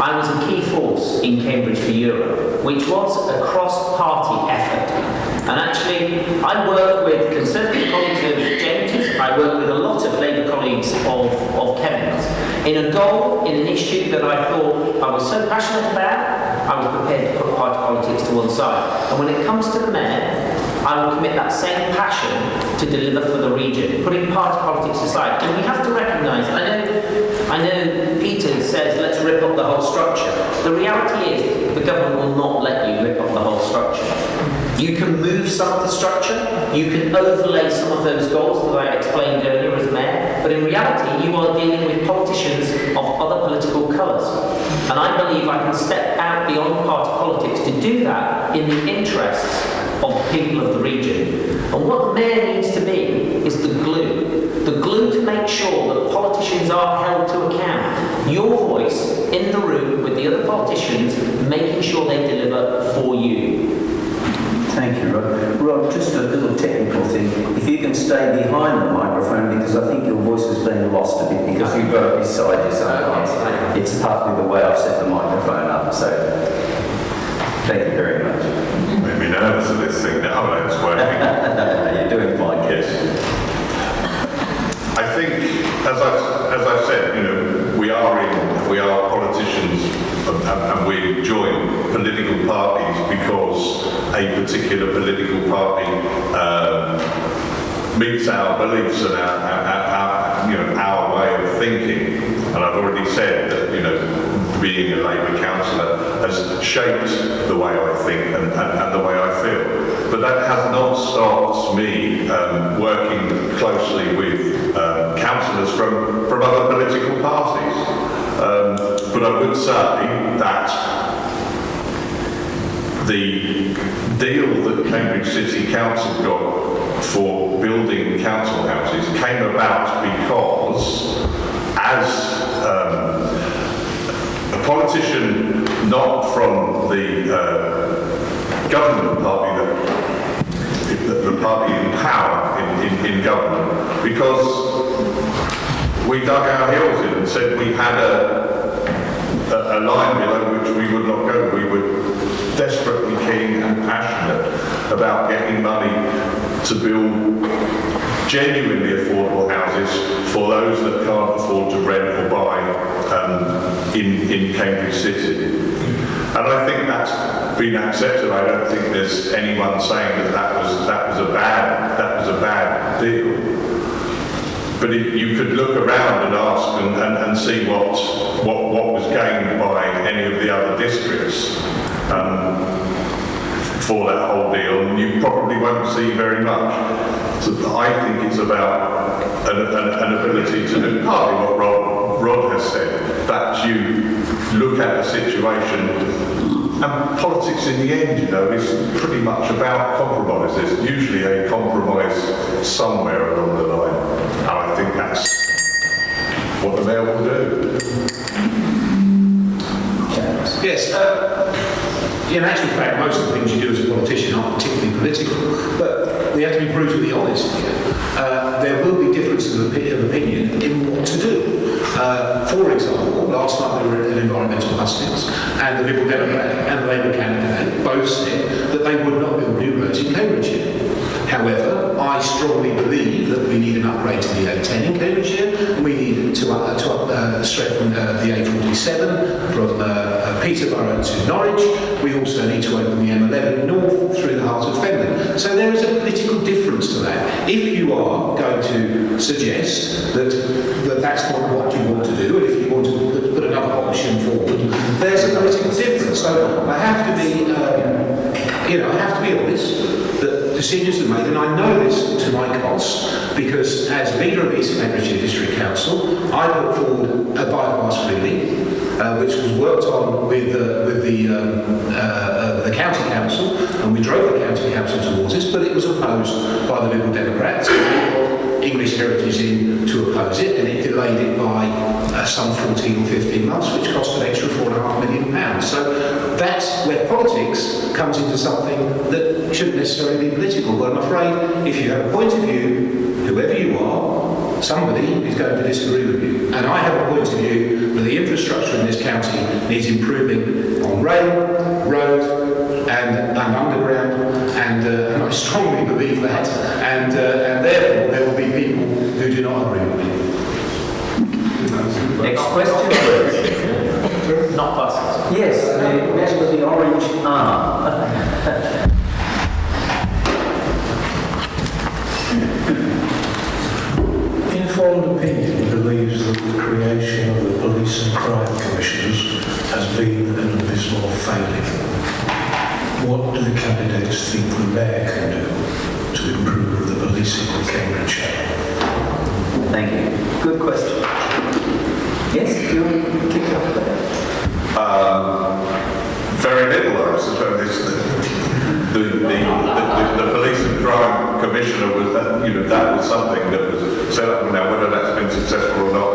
I was a key force in Cambridge for Europe, which was a cross-party effort. And actually, I work with Conservative colleagues of James's, I work with a lot of Labour colleagues of Kevin's, in a goal, in an issue that I thought I was so passionate about, I was prepared to put party politics to one side. And when it comes to the Mayor, I will commit that same passion to deliver for the region, putting party politics aside. And we have to recognise, I know Peter says, let's rip up the whole structure. The reality is, the government will not let you rip up the whole structure. You can move some of the structure, you can overlay some of those goals that I explained earlier as Mayor, but in reality, you are dealing with politicians of other political colours. And I believe I can step out beyond party politics to do that in the interests of the people of the region. And what the Mayor needs to be is the glue to make sure that politicians are held to account. Your voice in the room with the other politicians, making sure they deliver for you. Thank you, Rob. Rob, just a little technical thing. If you can stay behind the microphone, because I think your voice has been lost a bit because you've got it beside you sometimes. It's partly the way I've set the microphone up, so thank you very much. Made me nervous of this thing now, but it's working. You're doing fine, yes. I think, as I've said, you know, we are politicians and we join political parties because a particular political party meets our beliefs and our way of thinking. And I've already said that, you know, being a Labour councillor has shaped the way I think and the way I feel. But that has not stopped me working closely with councillors from other political parties. But I would say that the deal that Cambridge City Council got for building council houses came about because, as a politician not from the government party, the party in power in government, because we dug our heels in and said we had a line below which we would not go. We were desperately keen and passionate about getting money to build genuinely affordable houses for those that can't afford to rent or buy in Cambridge City. And I think that's been accepted. I don't think there's anyone saying that was a bad deal. But you could look around and ask and see what was gained by any of the other districts for that whole deal, and you probably won't see very much. So I think it's about an ability to do partly what Rod has said, that you look at the situation. And politics in the end, you know, is pretty much about compromise. There's usually a compromise somewhere along the line. And I think that's what the Mayor will do. Yes, in actual fact, most of the things you do as a politician aren't particularly political, but we have to be brutally honest here. There will be differences of opinion in what to do. For example, last night we were at an environmental hustings, and the Liberal Democrat and the Labour candidate both said that they would not build new roads in Cambridgeshire. However, I strongly believe that we need an upgrade to the A10 in Cambridgeshire, and we need to strengthen the A47 from Peterborough to Norwich. We also need to open the M11 north through the heart of Fenland. So there is a political difference to that. If you are going to suggest that that's not what you want to do, and if you want to put another option forward, there's a political difference. So I have to be, I have to be honest that decisions are made, and I know this to my cost, because as leader of East Cambridgeshire District Council, I put forward a bypass freely, which was worked on with the county council, and we drove the county council towards this, but it was opposed by the Liberal Democrats. English Heritage in to oppose it, and it delayed it by some 14 or 15 months, which cost an extra £4.5 million. So that's where politics comes into something that shouldn't necessarily be political. But I'm afraid if you have a point of view, whoever you are, somebody is going to disagree with you. And I have a point of view that the infrastructure in this county needs improving on rail, road, and underground, and I strongly believe that, and therefore there will be people who do not agree with me. Next question, please. Not buses. Yes, the man with the orange arm. Informed opinion believes that the creation of the Police and Crime Commissioners has been an abysmal failure. What do the candidates think the Mayor can do to improve the policing of Cambridgeshire? Thank you. Good question. Yes, do you want to kick it off there? Very little, I suppose. The Police and Crime Commissioner was that was something that was set up. Now, whether that's been successful or not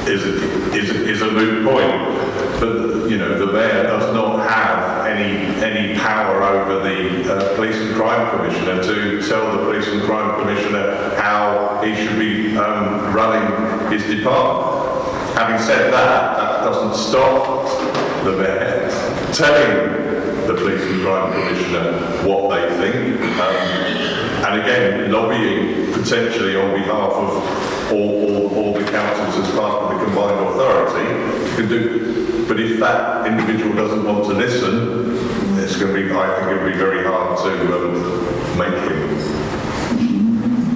is a moot point. But the Mayor does not have any power over the Police and Crime Commissioner to tell the Police and Crime Commissioner how he should be running his department. Having said that, that doesn't stop the Mayor telling the Police and Crime Commissioner what they think, and again lobbying potentially on behalf of all the councils as part of the combined authority can do. But if that individual doesn't want to listen, it's going to be, I think it would be very hard to make him.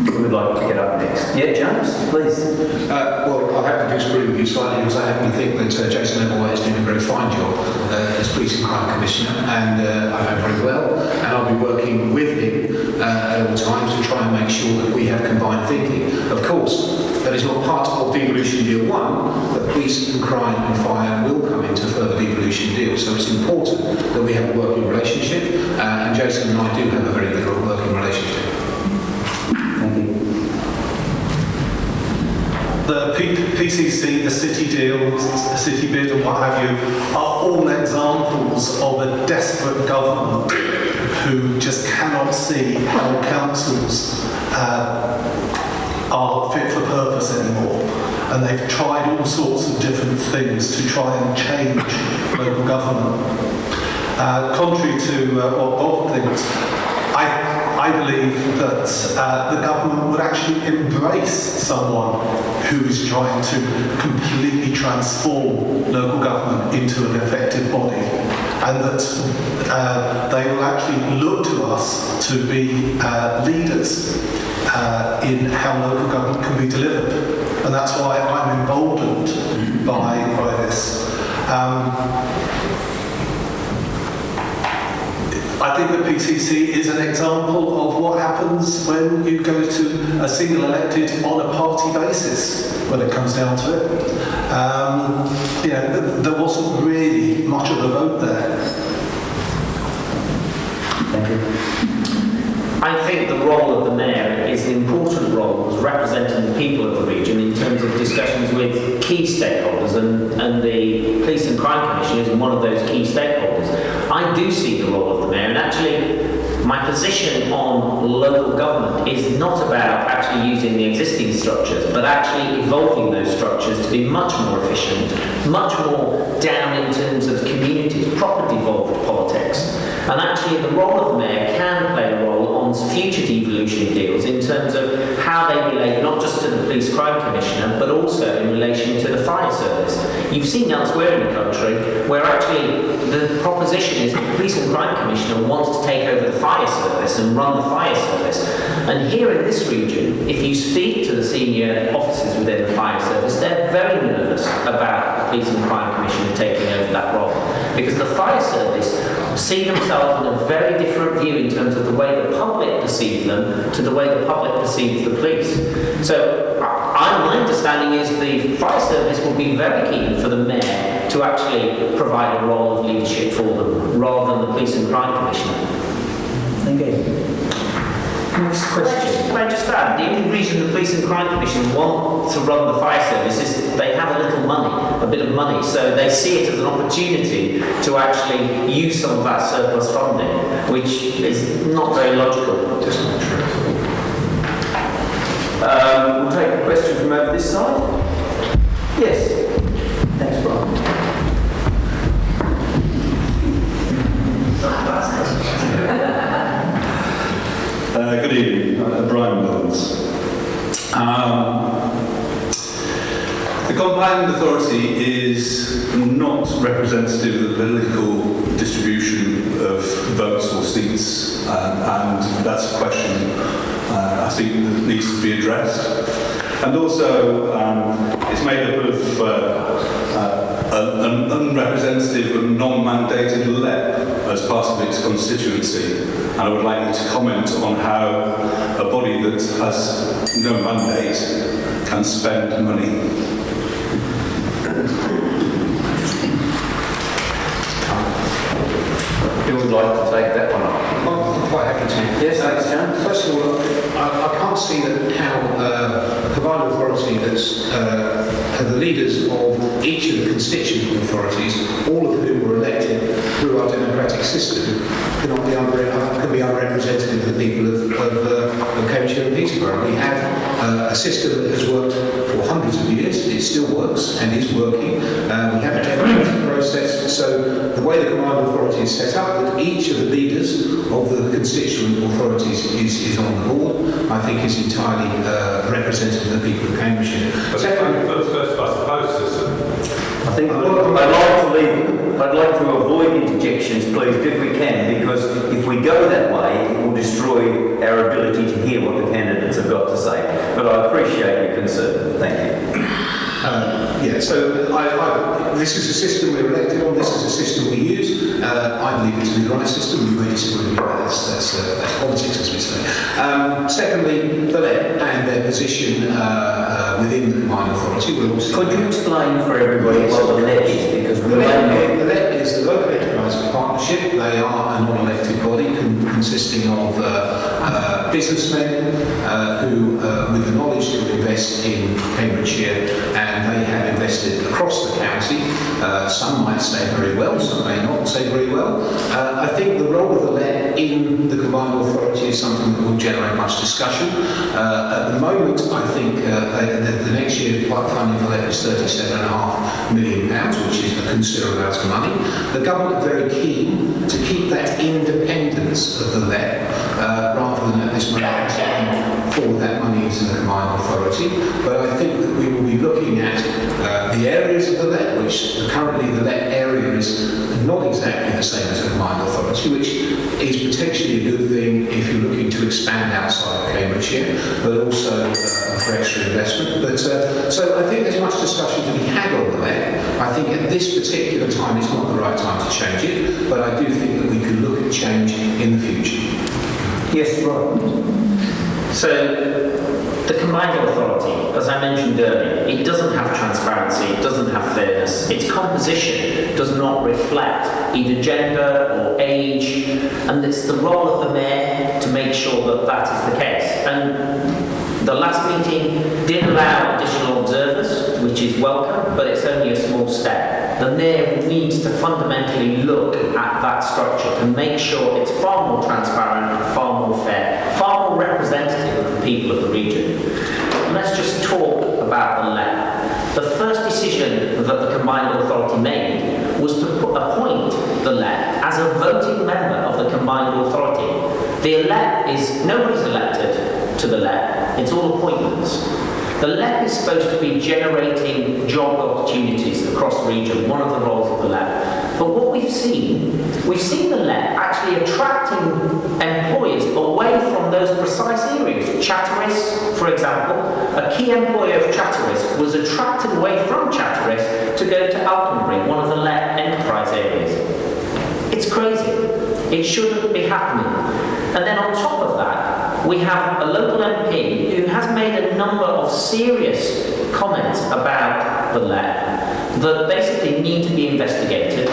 Who would like to get up next? Yeah, James, please. Well, I have to disagree with you slightly, because I happen to think that Jason Applewhite is doing a very fine job as Police and Crime Commissioner, and I know very well, and I'll be working with him at all times to try and make sure that we have combined thinking. Of course, that is not part of Devolution Deal 1, but police and crime and fire will come into further devolution deals, so it's important that we have a working relationship, and Jason and I do have a very good working relationship. Thank you. The PCC, the city deal, the city bid and what have you, are all examples of a desperate government who just cannot see how councils are fit for purpose anymore. And they've tried all sorts of different things to try and change local government. Contrary to what Bob thinks, I believe that the government would actually embrace someone who is trying to completely transform local government into an effective body, and that they will actually look to us to be leaders in how local government can be delivered. And that's why I'm emboldened by this. I think the PCC is an example of what happens when you go to a single elected on a party basis when it comes down to it. There wasn't really much of a vote there. Thank you. I think the role of the Mayor is an important role as representing the people of the region in terms of discussions with key stakeholders, and the Police and Crime Commission is one of those key stakeholders. I do see the role of the Mayor, and actually my position on local government is not about actually using the existing structures, but actually evolving those structures to be much more efficient, much more down in terms of communities, proper devolved politics. And actually the role of the Mayor can play a role on future devolution deals in terms of how they relate not just to the Police Crime Commissioner, but also in relation to the fire service. You've seen elsewhere in the country where actually the proposition is the Police and Crime Commissioner wants to take over the fire service and run the fire service. And here in this region, if you speak to the senior officers within the fire service, they're very nervous about the Police and Crime Commissioner taking over that role. Because the fire service see themselves in a very different view in terms of the way the public perceive them to the way the public perceives the police. So my understanding is the fire service will be very keen for the mayor to actually provide a role of leadership for them rather than the police and crime commissioner. Thank you. Next question. Can I just add, the only reason the Police and Crime Commission want to run the fire service is they have a little money, a bit of money, so they see it as an opportunity to actually use some of that surplus funding, which is not very logical. Just not true. We'll take a question from over this side. Yes. Thanks, Brian. Good evening, Brian Williams. The Combined Authority is not representative of the political distribution of votes or seats, and that's a question I think that needs to be addressed. And also, it's made up of an unrepresentative and non-mandated LEP as part of its constituency. And I would like you to comment on how a body that has no mandate can spend money. Who would like to take that one up? I'm quite happy to. Yes, thanks, John. First of all, I can't see that how a combined authority that's the leaders of each of the constituent authorities, all of whom were elected through our democratic system, can be unrepresentative of the people of Cambridgeshire and Peterborough. We have a system that has worked for hundreds of years. It still works and is working. We have a democratic process. So the way the combined authority is set up, that each of the leaders of the constituent authorities is on the board, I think is entirely representative of the people of Cambridgeshire. First past the post system. I think I'd like to avoid interjections, please, if we can, because if we go that way, it will destroy our ability to hear what the candidates have got to say. But I appreciate your concern. Thank you. This is a system we're elected on, this is a system we use. I believe it to be the right system, you may disagree with me, but that's politics, as we say. Secondly, the LEP and their position within the combined authority. Could you explain for everybody what the LEP is? Because the LEP is the Local Enterprise Partnership. They are a non-elected body consisting of businessmen who, with the knowledge to invest in Cambridgeshire, and they have invested across the county. Some might say very well, some may not say very well. I think the role of the LEP in the combined authority is something that will generate much discussion. At the moment, I think the next year's funding for LEP is £37.5 million, which is a considerable amount of money. The government are very keen to keep that independence of the LEP rather than at this moment forward that money into the combined authority. But I think that we will be looking at the areas of the LEP, which currently the LEP area is not exactly the same as a combined authority, which is potentially a good thing if you're looking to expand outside of Cambridgeshire, but also for extra investment. But so I think there's much discussion to be had on the LEP. I think at this particular time it's not the right time to change it, but I do think that we could look at change in the future. Yes, Rob. So, the combined authority, as I mentioned earlier, it doesn't have transparency, it doesn't have fairness. Its composition does not reflect either gender or age, and it's the role of the mayor to make sure that that is the case. And the last meeting did allow additional observers, which is welcome, but it's only a small step. The mayor needs to fundamentally look at that structure to make sure it's far more transparent, far more fair, far more representative of the people of the region. Let's just talk about the LEP. The first decision that the combined authority made was to appoint the LEP as a voting member of the combined authority. The LEP is, nobody's elected to the LEP, it's all appointments. The LEP is supposed to be generating job opportunities across the region, one of the roles of the LEP. But what we've seen the LEP actually attracting employers away from those precise areas. Chatteris, for example, a key employer of Chatteris was attracted away from Chatteris to go to Alconbury, one of the LEP enterprise areas. It's crazy. It shouldn't be happening. And then on top of that, we have a local MP who has made a number of serious comments about the let that basically need to be investigated.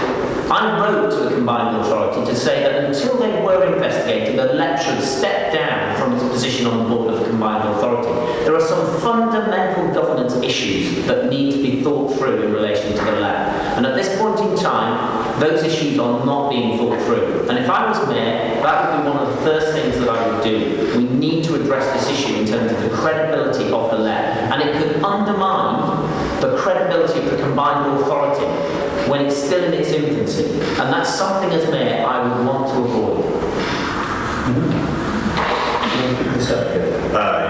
I wrote to the Combined Authority to say that until they were investigated, the let should step down from its position on the board of the Combined Authority. There are some fundamental governance issues that need to be thought through in relation to the let. And at this point in time, those issues are not being thought through. And if I was mayor, that would be one of the first things that I would do. We need to address this issue in terms of the credibility of the let. And it could undermine the credibility of the Combined Authority when it's still in its infancy. And that's something as mayor I would want to avoid.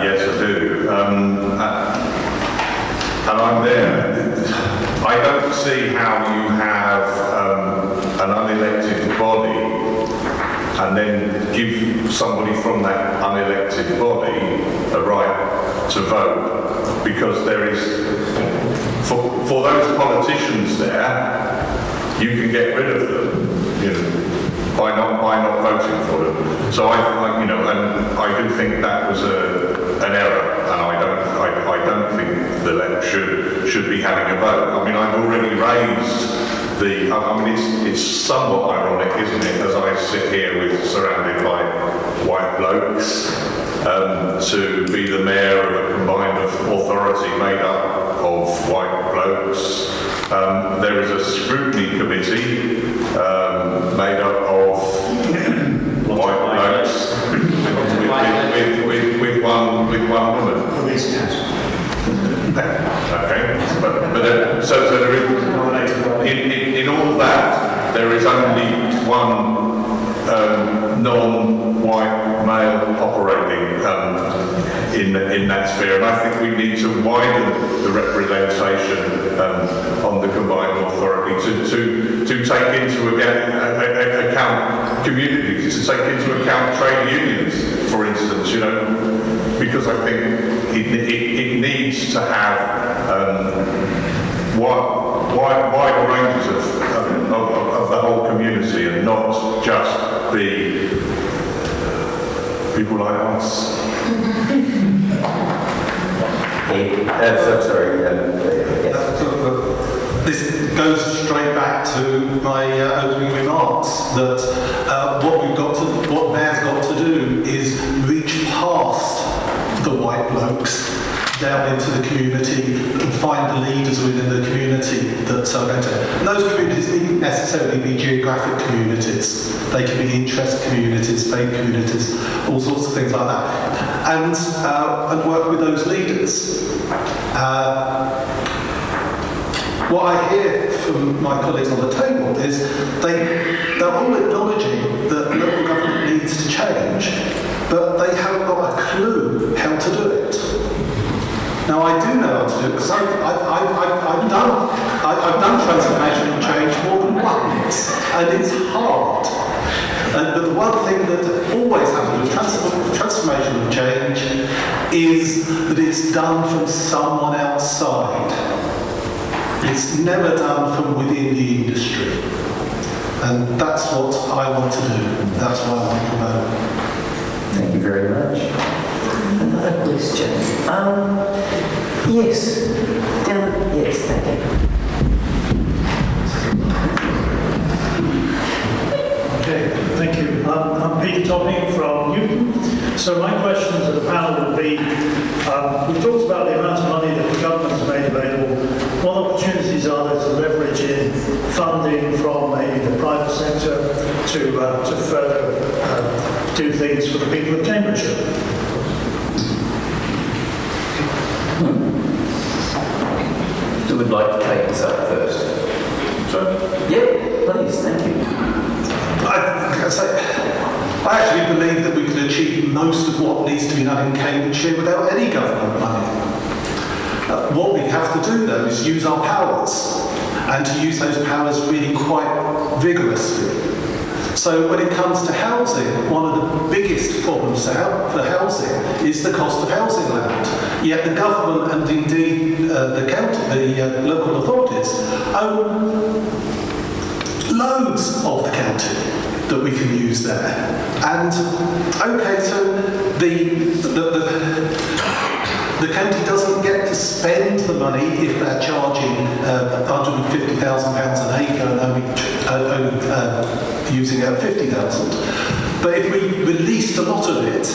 Yes, I do. And I'm there. I don't see how you have an unelected body and then give somebody from that unelected body a right to vote, because there is, for those politicians there, you can get rid of them, you know, by not voting for them. So and I do think that was an error, and I don't think the let should be having a vote. I mean, I've already raised it's somewhat ironic, isn't it, as I sit here surrounded by white blokes, to be the mayor of a combined authority made up of white blokes. There is a scrutiny committee made up of white blokes with one woman. Okay, so there is, in all that, there is only one non-white male operating in that sphere, and I think we need to widen the representation on the Combined Authority to take into account communities, to take into account trade unions, for instance, you know, because I think it needs to have wide ranges of the whole community, and not just the people like us. This goes straight back to my opening remarks that what mayor's got to do is reach past the white blokes down into the community and find the leaders within the community that are going to. And those communities needn't necessarily be geographic communities. They can be interest communities, faith communities, all sorts of things like that. And work with those leaders. What I hear from my colleagues on the table is they're all acknowledging that local government needs to change, but they haven't got a clue how to do it. Now I do know how to do it because I've done transformational change more than once, and it's hard. But the one thing that always happens with transformational change is that it's done from someone outside. It's never done from within the industry. And that's what I want to do. That's why I want to promote. Thank you very much. Another question. Yes. Yes, thank you. Okay, thank you. I'm Peter Topping from Newton. So my question to the panel would be, we've talked about the amount of money that the government has made available. What opportunities are there to leverage in funding from maybe the private sector to further do things for the people of Cambridgeshire? Who would like to take this up first? Sorry? Yeah, please, thank you. I actually believe that we can achieve most of what needs to be done in Cambridgeshire without any government money. What we have to do, though, is use our powers, and to use those powers really quite vigorously. So when it comes to housing, one of the biggest problems for housing is the cost of housing land. Yet the government and indeed the local authorities own loads of the county. that we can use there. And okay, so the county doesn't get to spend the money if they're charging £150,000 an acre and only using 50,000. But if we released a lot of it,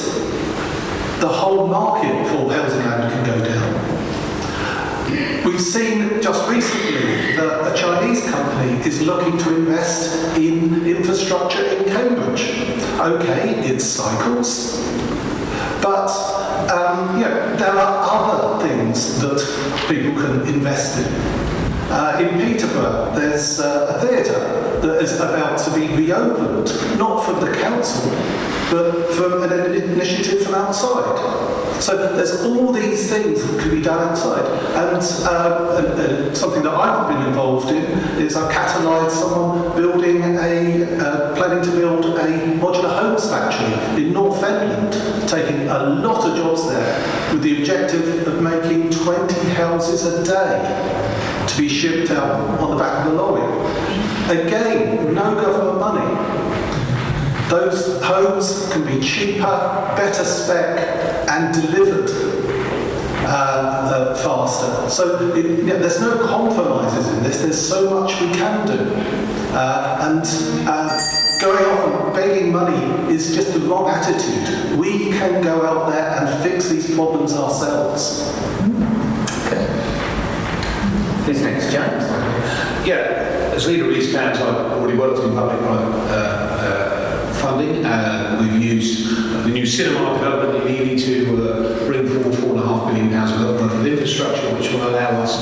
the whole market for housing land can go down. We've seen just recently that a Chinese company is looking to invest in infrastructure in Cambridge. Okay, it's cycles, but there are other things that people can invest in. In Peterborough, there's a theatre that is about to be reopened, not from the council, but from an initiative from outside. So there's all these things that can be done outside. And something that I've been involved in is I've catalysed someone planning to build a modular homes factory in North Endland, taking a lot of jobs there with the objective of making 20 houses a day to be shipped out on the back of the lorry. Again, no government money. Those homes can be cheaper, better spec, and delivered faster. So there's no compromises in this. There's so much we can do. Going off and begging money is just the wrong attitude. We can go out there and fix these problems ourselves. Okay. Who's next, James? Yeah, as leader of East Cambs, I've already worked in public-private funding. We've used the new cinema development in Ely to bring forward £4.5 million worth of infrastructure, which will allow us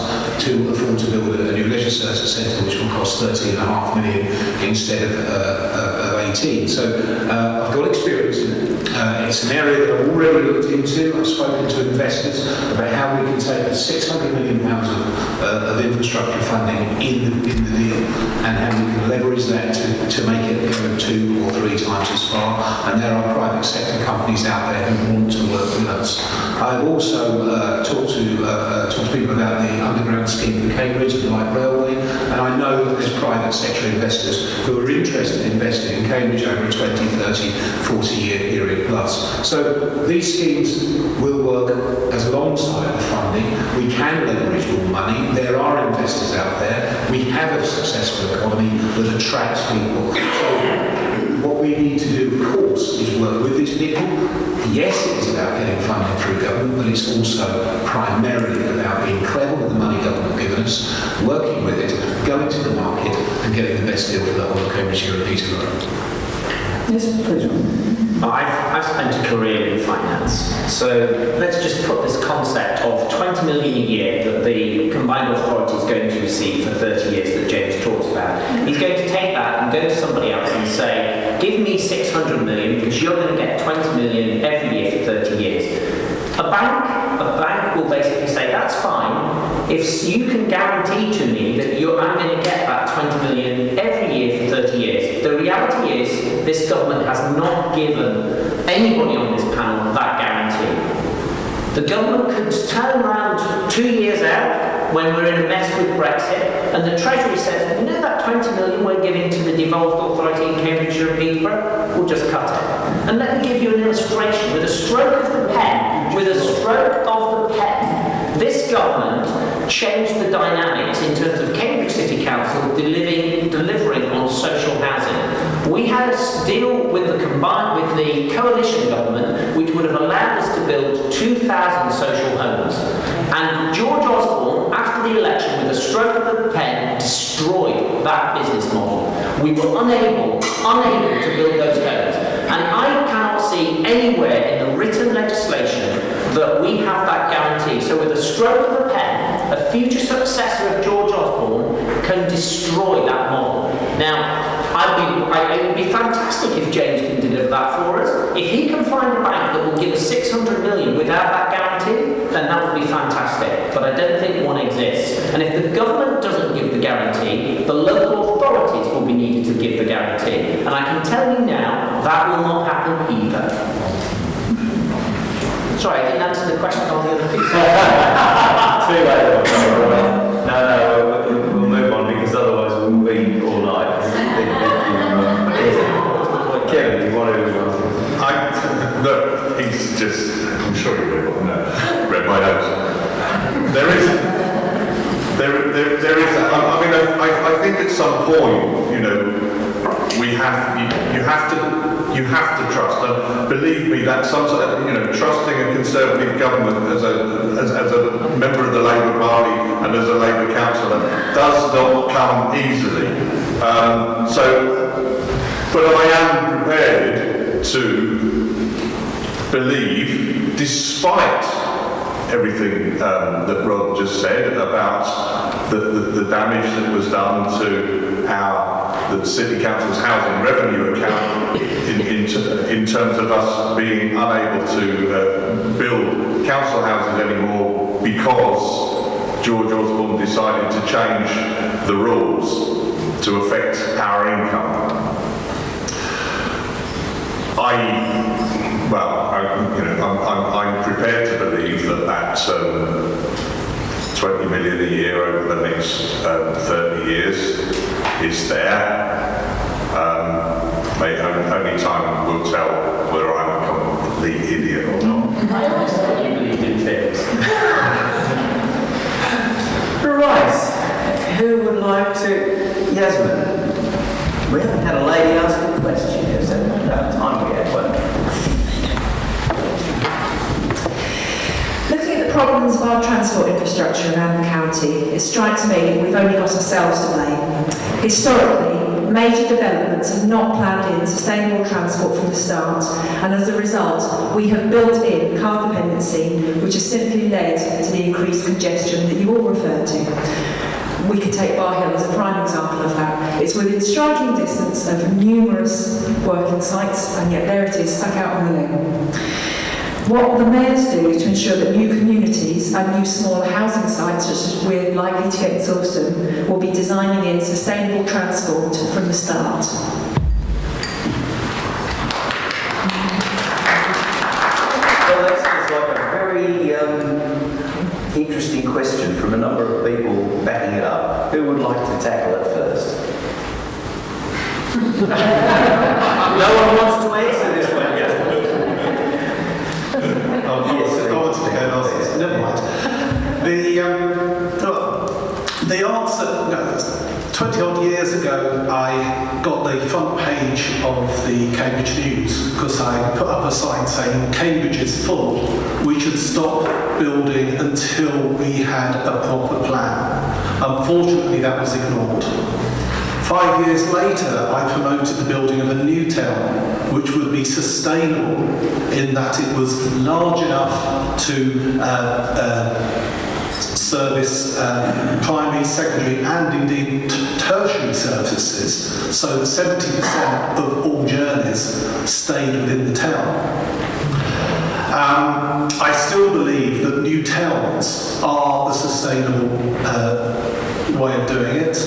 to afford to build a new leisure services centre, which will cost £13.5 million instead of 18. So I've got experience in it. It's an area that I've already looked into. I've spoken to investors about how we can take the £600 million of infrastructure funding in the deal and how we can leverage that to make it go 2 or 3 times as far. And there are private sector companies out there who want to work with us. I've also talked to people about the underground scheme for Cambridge and the light railway, and I know that there's private sector investors who are interested in investing in Cambridge over a 20, 30, 40-year period plus. So these schemes will work as alongside the funding. We can leverage more money. There are investors out there. We have a successful economy that attracts people. So what we need to do, of course, is work with these people. Yes, it is about getting funding through government, but it's also primarily about being clever with the money government has given us, working with it, going to the market and getting the best deal for the whole of Cambridgeshire and Peterborough. Yes, please. I've spent a career in finance, so let's just put this concept of 20 million a year that the combined authority is going to receive for 30 years that James talks about. He's going to take that and go to somebody else and say, give me 600 million because you're going to get 20 million every year for 30 years. A bank will basically say, that's fine, if you can guarantee to me that I'm going to get that 20 million every year for 30 years. The reality is, this government has not given anybody on this panel that guarantee. The government could turn around 2 years out when we're in a mess with Brexit, and the Treasury says, you know that 20 million we're giving to the devolved authority in Cambridgeshire and Peterborough? We'll just cut it. And let me give you an illustration. With a stroke of the pen, this government changed the dynamics in terms of Cambridge City Council delivering on social housing. We had a deal with the coalition government, which would have allowed us to build 2,000 social homes. And George Osborne, after the election, with a stroke of the pen, destroyed that business model. We were unable to build those homes. And I cannot see anywhere in the written legislation that we have that guarantee. So with a stroke of the pen, a future successor of George Osborne can destroy that model. Now, it would be fantastic if James can deliver that for us. If he can find a bank that will give us 600 million without that guarantee, then that would be fantastic. But I don't think one exists. And if the government doesn't give the guarantee, the local authorities will be needed to give the guarantee. And I can tell you now, that will not happen either. Sorry, I didn't answer the question on the other piece. Too late. No, we'll move on because otherwise we'll be all night. There is. I mean, I think at some point, you know, you have to trust. And believe me, that trusting a Conservative government as a member of the Labour Party and as a Labour councillor does not come easily. But I am prepared to believe, despite everything that Rod just said about the damage that was done to the City Council's housing revenue account in terms of us being unable to build council houses anymore because George Osborne decided to change the rules to affect our income. I'm prepared to believe that 20 million a year over the next 30 years is there. Only time will tell whether I'm a complete idiot or not. I always thought you believed in fairies. Right, who would like to? Yasmin. We haven't had a lady ask a question yet, so about time we had one. Looking at the problems of our transport infrastructure around the county, it strikes me that we've only got ourselves to blame. Historically, major developments have not planned in sustainable transport from the start, and as a result, we have built in car dependency, which has simply led to the increased congestion that you all referred to. We could take Bar Hill as a prime example of that. It's within striking distance of numerous working sites, and yet there it is, stuck out on the limb. What will the mayors do to ensure that new communities and new smaller housing sites, such as we're likely to get in Sawston, will be designing in sustainable transport from the start? Well, that sounds like a very interesting question from a number of people backing it up. Who would like to tackle it first? No one wants to answer this one, yes. Never mind. The answer, 20 odd years ago, I got the front page of the Cambridge News because I put up a sign saying Cambridge is full, we should stop building until we had a proper plan. Unfortunately, that was ignored. 5 years later, I promoted the building of a new town, which would be sustainable in that it was large enough to service primary, secondary and indeed tertiary services, so that 70% of all journeys stayed within the town. I still believe that new towns are the sustainable way of doing it.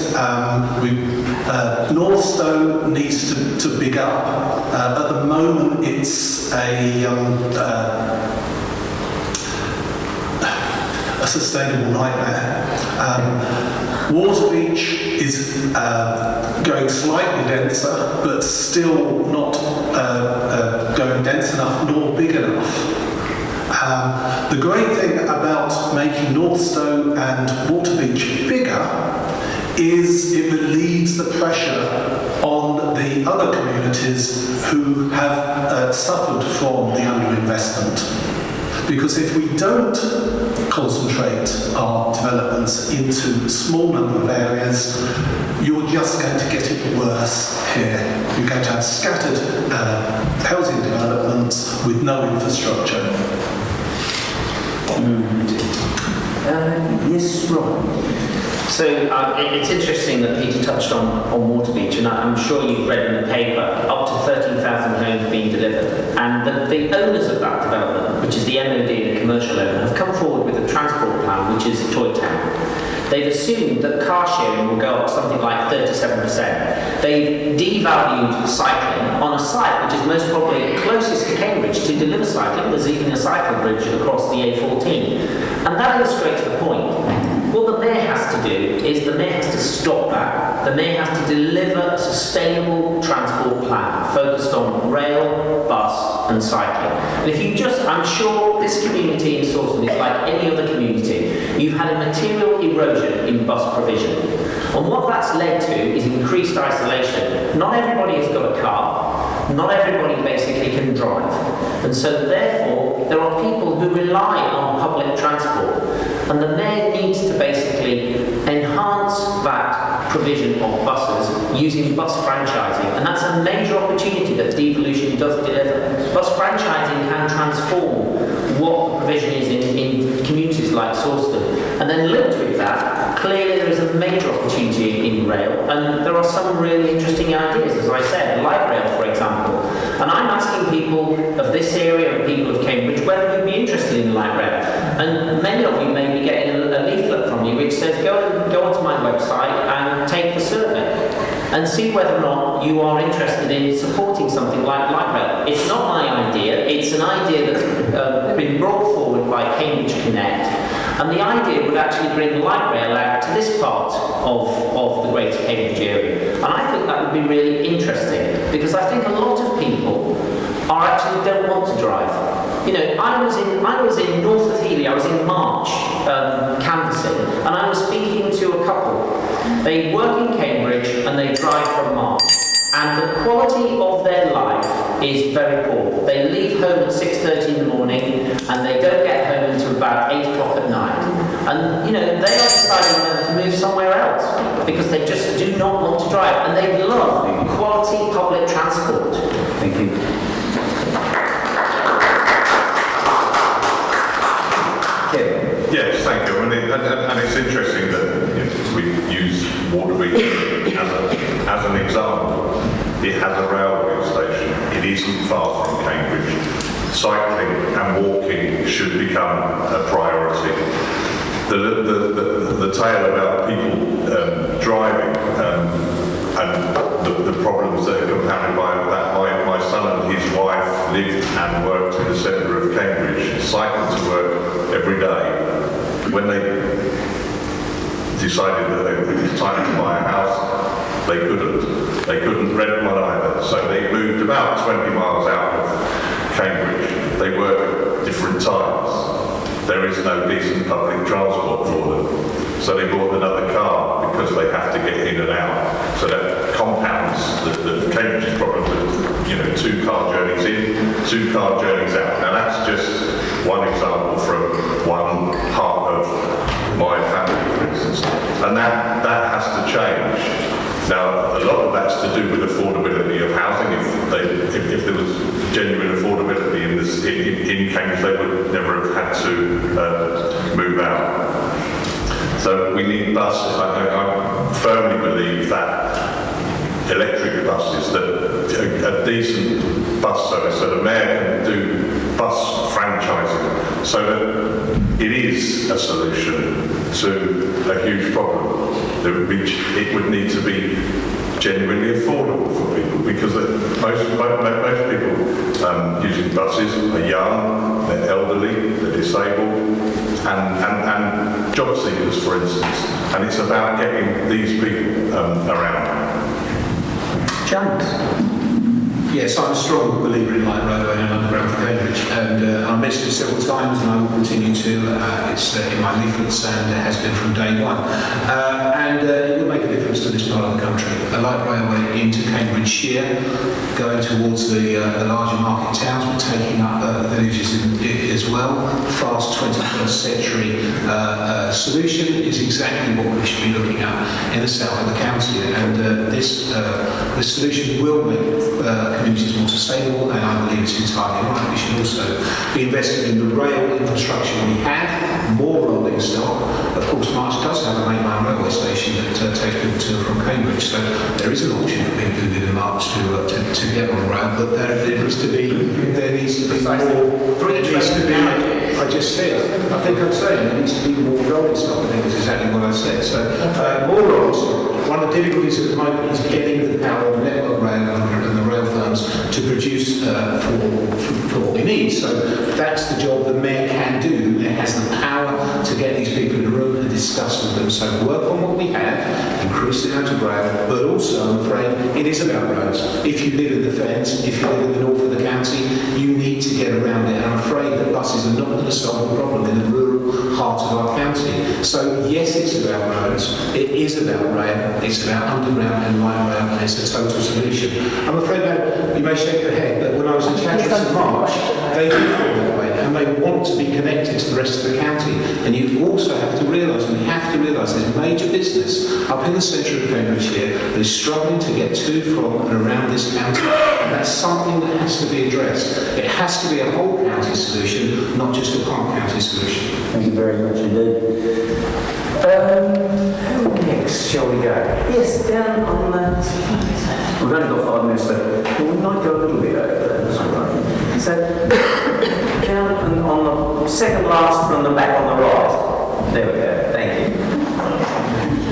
Northstowe needs to big up. At the moment, it's a sustainable nightmare. Waterbeach is going slightly denser, but still not going dense enough nor big enough. The great thing about making Northstowe and Waterbeach bigger is it relieves the pressure on the other communities who have suffered from the underinvestment. Because if we don't concentrate our developments into a small number of areas, you're just going to get it worse here. You're going to have scattered housing developments with no infrastructure. Yes, Rob. So it's interesting that Peter touched on Waterbeach, and I'm sure you've read in the paper up to 13,000 homes being delivered, and the owners of that development, which is the MOD and the commercial owner, have come forward with a transport plan which is a toy town. They've assumed that car sharing will go up something like 37%. They've devalued cycling on a site which is most probably closest to Cambridge to deliver cycling. There's even a cycle bridge across the A14. And that illustrates the point. What the Mayor has to do is the Mayor has to stop that. The Mayor has to deliver a sustainable transport plan focused on rail, bus and cycling. And if you I'm sure this community in Sawston is like any other community. you've had a material erosion in bus provision. And what that's led to is increased isolation. Not everybody has got a car, not everybody basically can drive. And so therefore, there are people who rely on public transport. And the Mayor needs to basically enhance that provision of buses using bus franchising. And that's a major opportunity that devolution does deliver. Bus franchising can transform what the provision is in communities like Sawston. And then linked with that, clearly there is a major opportunity in rail, and there are some really interesting ideas, as I said, light rail, for example. And I'm asking people of this area and people of Cambridge whether you'd be interested in light rail. And many of you may be getting a leaflet from me which says go onto my website and take the survey and see whether or not you are interested in supporting something like light rail. It's not my idea, it's an idea that's been brought forward by Cambridge Connect. And the idea would actually bring light rail out to this part of the Greater Cambridge area. And I think that would be really interesting, because I think a lot of people don't want to drive. You know, I was in North of Healy, I was in March canvassing, and I was speaking to a couple. They work in Cambridge and they drive from March. And the quality of their life is very poor. They leave home at 6:30 in the morning and they don't get home until about 8 o'clock at night. And, you know, they are deciding whether to move somewhere else because they just do not want to drive. And they love quality public transport. Thank you. Yes, thank you. And it's interesting that we use Waterbury as an example. It has a railway station. It isn't far from Cambridge. Cycling and walking should become a priority. The tale about people driving and the problems that are compounded by that. My son and his wife lived and worked in the centre of Cambridge, cycled to work every day. When they decided that it was time to buy a house, they couldn't. They couldn't rent one either. So they moved about 20 miles out of Cambridge. They work at different times. There is no decent public transport for them. So they bought another car because they have to get in and out. So that compounds the Cambridge's problem with, you know, 2 car journeys in, 2 car journeys out. Now that's just one example from one part of my family, for instance. And that has to change. Now, a lot of that's to do with affordability of housing. If there was genuine affordability in Cambridge, they would never have had to move out. So we need buses. I firmly believe that electric buses, that a decent bus service, so the Mayor can do bus franchising, so that it is a solution to a huge problem. It would need to be genuinely affordable for people, because most people using buses are young, they're elderly, they're disabled, and job seekers, for instance. And it's about getting these people around. James? Yes, I'm a strong believer in light railway and underground for Cambridge, and I mentioned it several times, and I will continue to. It's in my leaflets, and it has been from day one. And it will make a difference to this part of the country. A light railway into Cambridgeshire, going towards the larger market towns, but taking up villages as well. Fast 21st century solution is exactly what we should be looking at in the south of the county, and this solution will make communities more sustainable, and I believe it's entirely right. We should also be investing in the rail infrastructure we have, more rolling stock. Of course, March does have a mainline railway station that takes people to and from Cambridge, so there is an option for people who live in March to get on rail, but there needs to be more. I just said, I think I'm saying there needs to be more rolling stock. I think that's exactly what I said. So more rolling stock. One of the difficulties at the moment is getting the power of network rail and the rail firms to produce for what we need. So that's the job the Mayor can do. The Mayor has the power to get these people in the room and discuss with them. So work on what we have, increase the amount of rail, but also, I'm afraid, it is about roads. If you live in the Fens, if you live in the north of the county, you need to get around it. And I'm afraid that buses are not going to solve the problem in the rural heart of our county. So yes, it's about roads, it is about rail, it's about underground and light rail, and it's a total solution. I'm afraid that you may shake your head, but when I was in Cambridgeshire and March, they do feel that way, and they want to be connected to the rest of the county. And you also have to realise, and we have to realise, there's major business up in the centre of Cambridgeshire that is struggling to get to, from and around this county. And that's something that has to be addressed. It has to be a whole county solution, not just a part county solution. Thank you very much indeed. Who next shall we go? Yes, down on the... We've only got 5 minutes left. Well, we might go a little bit over that, that's all right. So, down on the second last from the back on the right. There we go. Thank you.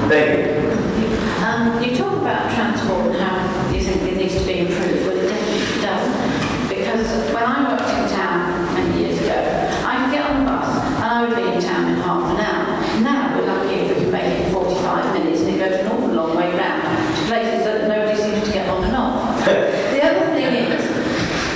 Thank you. You talk about transport and how you think it needs to be improved. Well, it definitely does. Because when I worked in town many years ago, I could get on the bus and I would be in town in half an hour. Now we're lucky if we can make it in 45 minutes, and it goes an awful long way round to places that nobody seems to get on and off. The other thing is,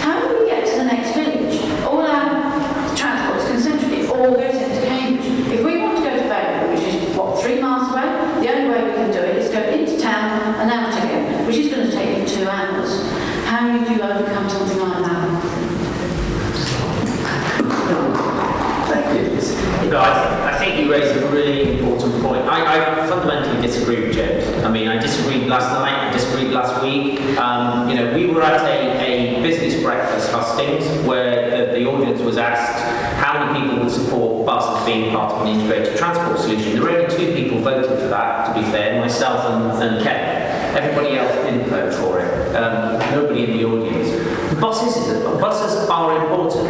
how do we get to the next village? All our transport is concentrated, it all goes into Cambridge. If we want to go to Baylor, which is, 3 miles away, the only way we can do it is go into town and out again, which is going to take you 2 hours. How do you overcome something like that? No, I think you raised a really important point. I fundamentally disagree with James. I mean, I disagreed last night, I disagreed last week. We were at a business breakfast hustings where the audience was asked how many people would support buses being part of an integrated transport solution. There were only 2 people voting for that, to be fair, myself and Ken. Everybody else didn't vote for it. Nobody in the audience. Buses are important.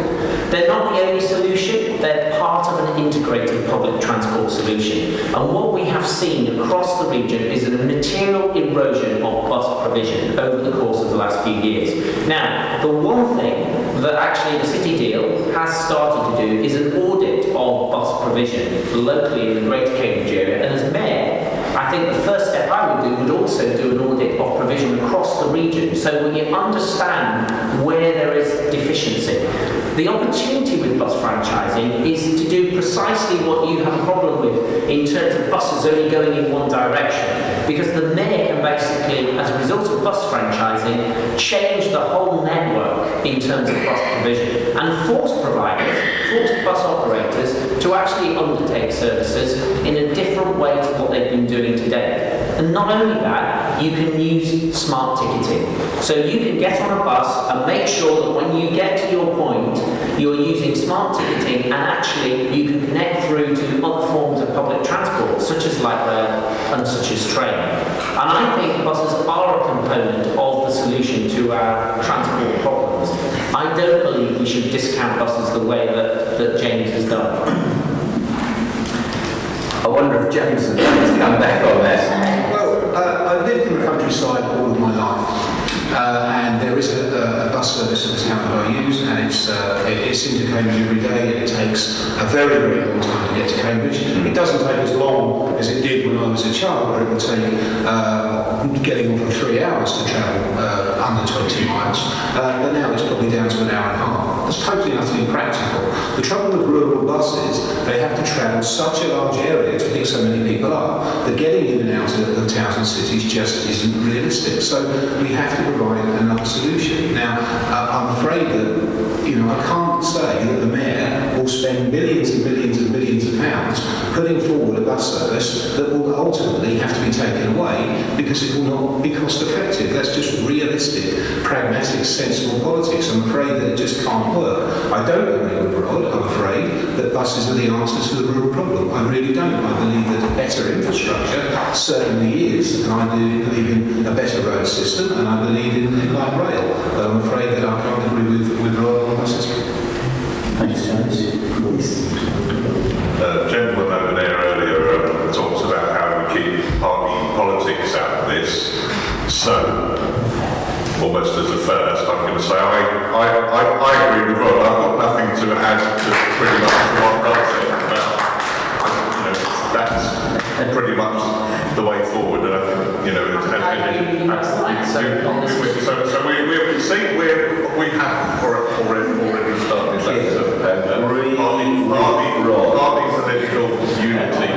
They're not the only solution, they're part of an integrated public transport solution. And what we have seen across the region is a material erosion of bus provision over the course of the last few years. Now, the one thing that actually the City Deal has started to do is an audit of bus provision locally in the Greater Cambridge area, and as Mayor, I think the first step I would do would also do an audit of provision across the region so we understand where there is deficiency. The opportunity with bus franchising is to do precisely what you have a problem with in terms of buses only going in one direction, because the mayor can basically, as a result of bus franchising, change the whole network in terms of bus provision and force bus operators to actually undertake services in a different way to what they've been doing today. And not only that, you can use smart ticketing. So you can get on a bus and make sure that when you get to your point, you're using smart ticketing, and actually you can connect through to other forms of public transport, such as light rail and such as train. And I think buses are a component of the solution to our transport problems. I don't believe we should discount buses the way that James has done. I wonder if James is going to come back on that. Well, I've lived in the countryside all of my life. And there is a bus service in the town that I use, and it's into Cambridge every day, and it takes a very, very long time to get to Cambridge. It doesn't take as long as it did when I was a child, where it would take getting on for 3 hours to travel under 20 miles. But now it's probably down to an hour and a half. It's totally and utterly impractical. The trouble with rural buses, they have to travel such a large area to pick so many people up that getting in and out of the towns and cities just isn't realistic. So we have to provide another solution. Now, I'm afraid that, I can't say that the mayor will spend millions and millions and millions of pounds putting forward a bus service that will ultimately have to be taken away because it will not be cost effective. That's just realistic, pragmatic, sensible politics. I'm afraid that it just can't work. I don't agree with Rod, I'm afraid, that buses are the answer to the rural problem. I really don't. I believe that better infrastructure certainly is, and I do believe in a better road system, and I believe in light rail. But I'm afraid that I can't agree with Rod on buses. Thanks, James. Gentleman over there earlier talks about how we keep party politics out of this. So, almost as a first, I'm going to say I agree with Rod. I've got nothing to add to pretty much what Rod said about, that's pretty much the way forward. And I think, we have already started that party political unity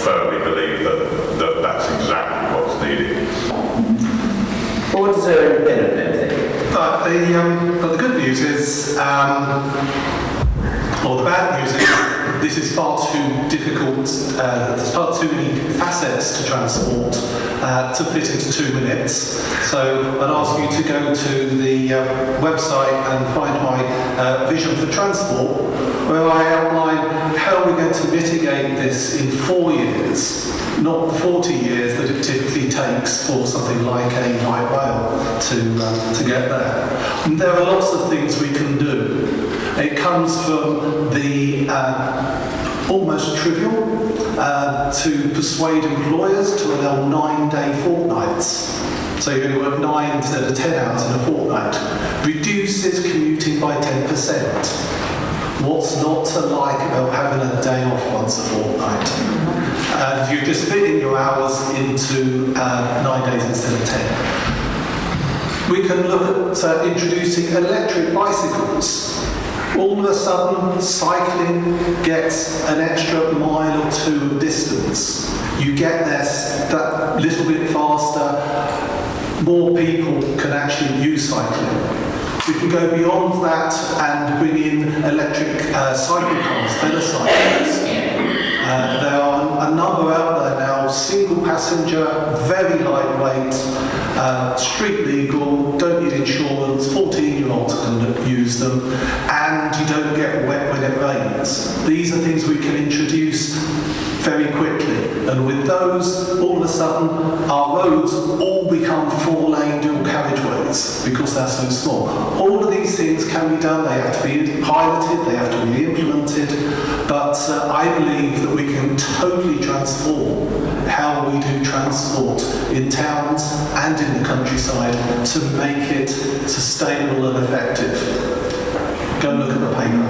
firmly believe that that's exactly what's needed. What does our independent man think? But the good news is, or the bad news is, this is far too difficult, there's far too many facets to transport to fit into 2 minutes. So I'd ask you to go to the website and find my vision for transport, where I outline how we're going to mitigate this in 4 years, not the 40 years that it typically takes for something like a light rail to get there. And there are lots of things we can do. It comes from the almost trivial to persuade employers to allow 9-day fortnights. So you're going to work 9 instead of 10 hours in a fortnight. Reduces commuting by 10%. What's not to like about having a day off once a fortnight? And you're just fitting your hours into 9 days instead of 10. We can look at introducing electric bicycles. All of a sudden, cycling gets an extra mile or 2 of distance. You get there that little bit faster. More people can actually use cycling. We can go beyond that and bring in electric cycle cars, velocycles. There are a number out there now, single passenger, very lightweight, street legal, don't need insurance, 14-year-olds can use them, and you don't get wet when it rains. These are things we can introduce very quickly, and with those, all of a sudden, our roads all become 4-lane dual carriageways because they're so small. All of these things can be done, they have to be piloted, they have to be implemented, but I believe that we can totally transform how we do transport in towns and in the countryside to make it sustainable and effective. Go and look at the paper.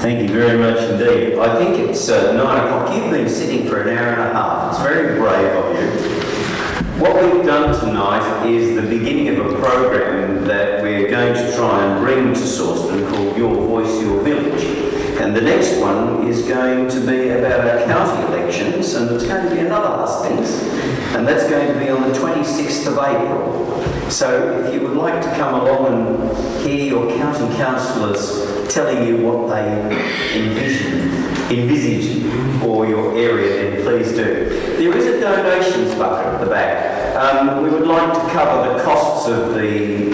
Thank you very much indeed. I think it's 9 o'clock. You've been sitting for an hour and a half. It's very brave of you. What we've done tonight is the beginning of a program that we're going to try and bring to Sawston called Your Voice, Your Village. And the next one is going to be about our county elections, and it's going to be another Hustings, and that's going to be on the 26th of April. So if you would like to come along and hear your county councillors telling you what they envisage for your area, then please do. There is a donations bucket at the back. We would like to cover the costs of the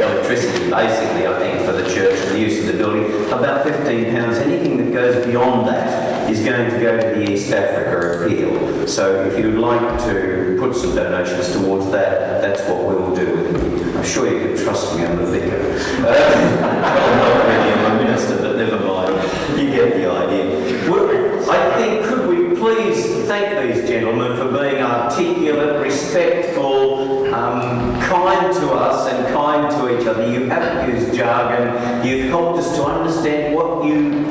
electricity, basically, I think, for the church for the use of the building, about £15. Anything that goes beyond that is going to go to the East Africa appeal. So if you'd like to put some donations towards that, that's what we will do with it. I'm sure you can trust me, I'm the vicar. I'm not really a minister, but never mind. You get the idea. Well, I think, could we please thank these gentlemen for being articulate, respectful, kind to us and kind to each other. You haven't used jargon. You've helped us to understand what you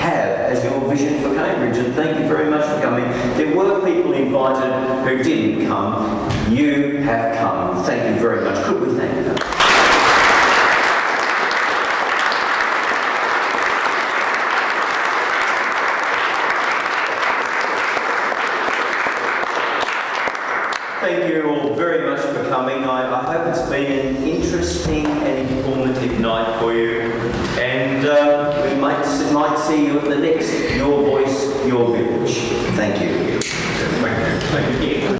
have as your vision for Cambridge, and thank you very much for coming. There were people invited who didn't come. You have come. Thank you very much. Could we thank them? Thank you all very much for coming. I hope it's been an interesting and informative night for you. And we might see you at the next Your Voice, Your Village. Thank you. Thank you. Thank you.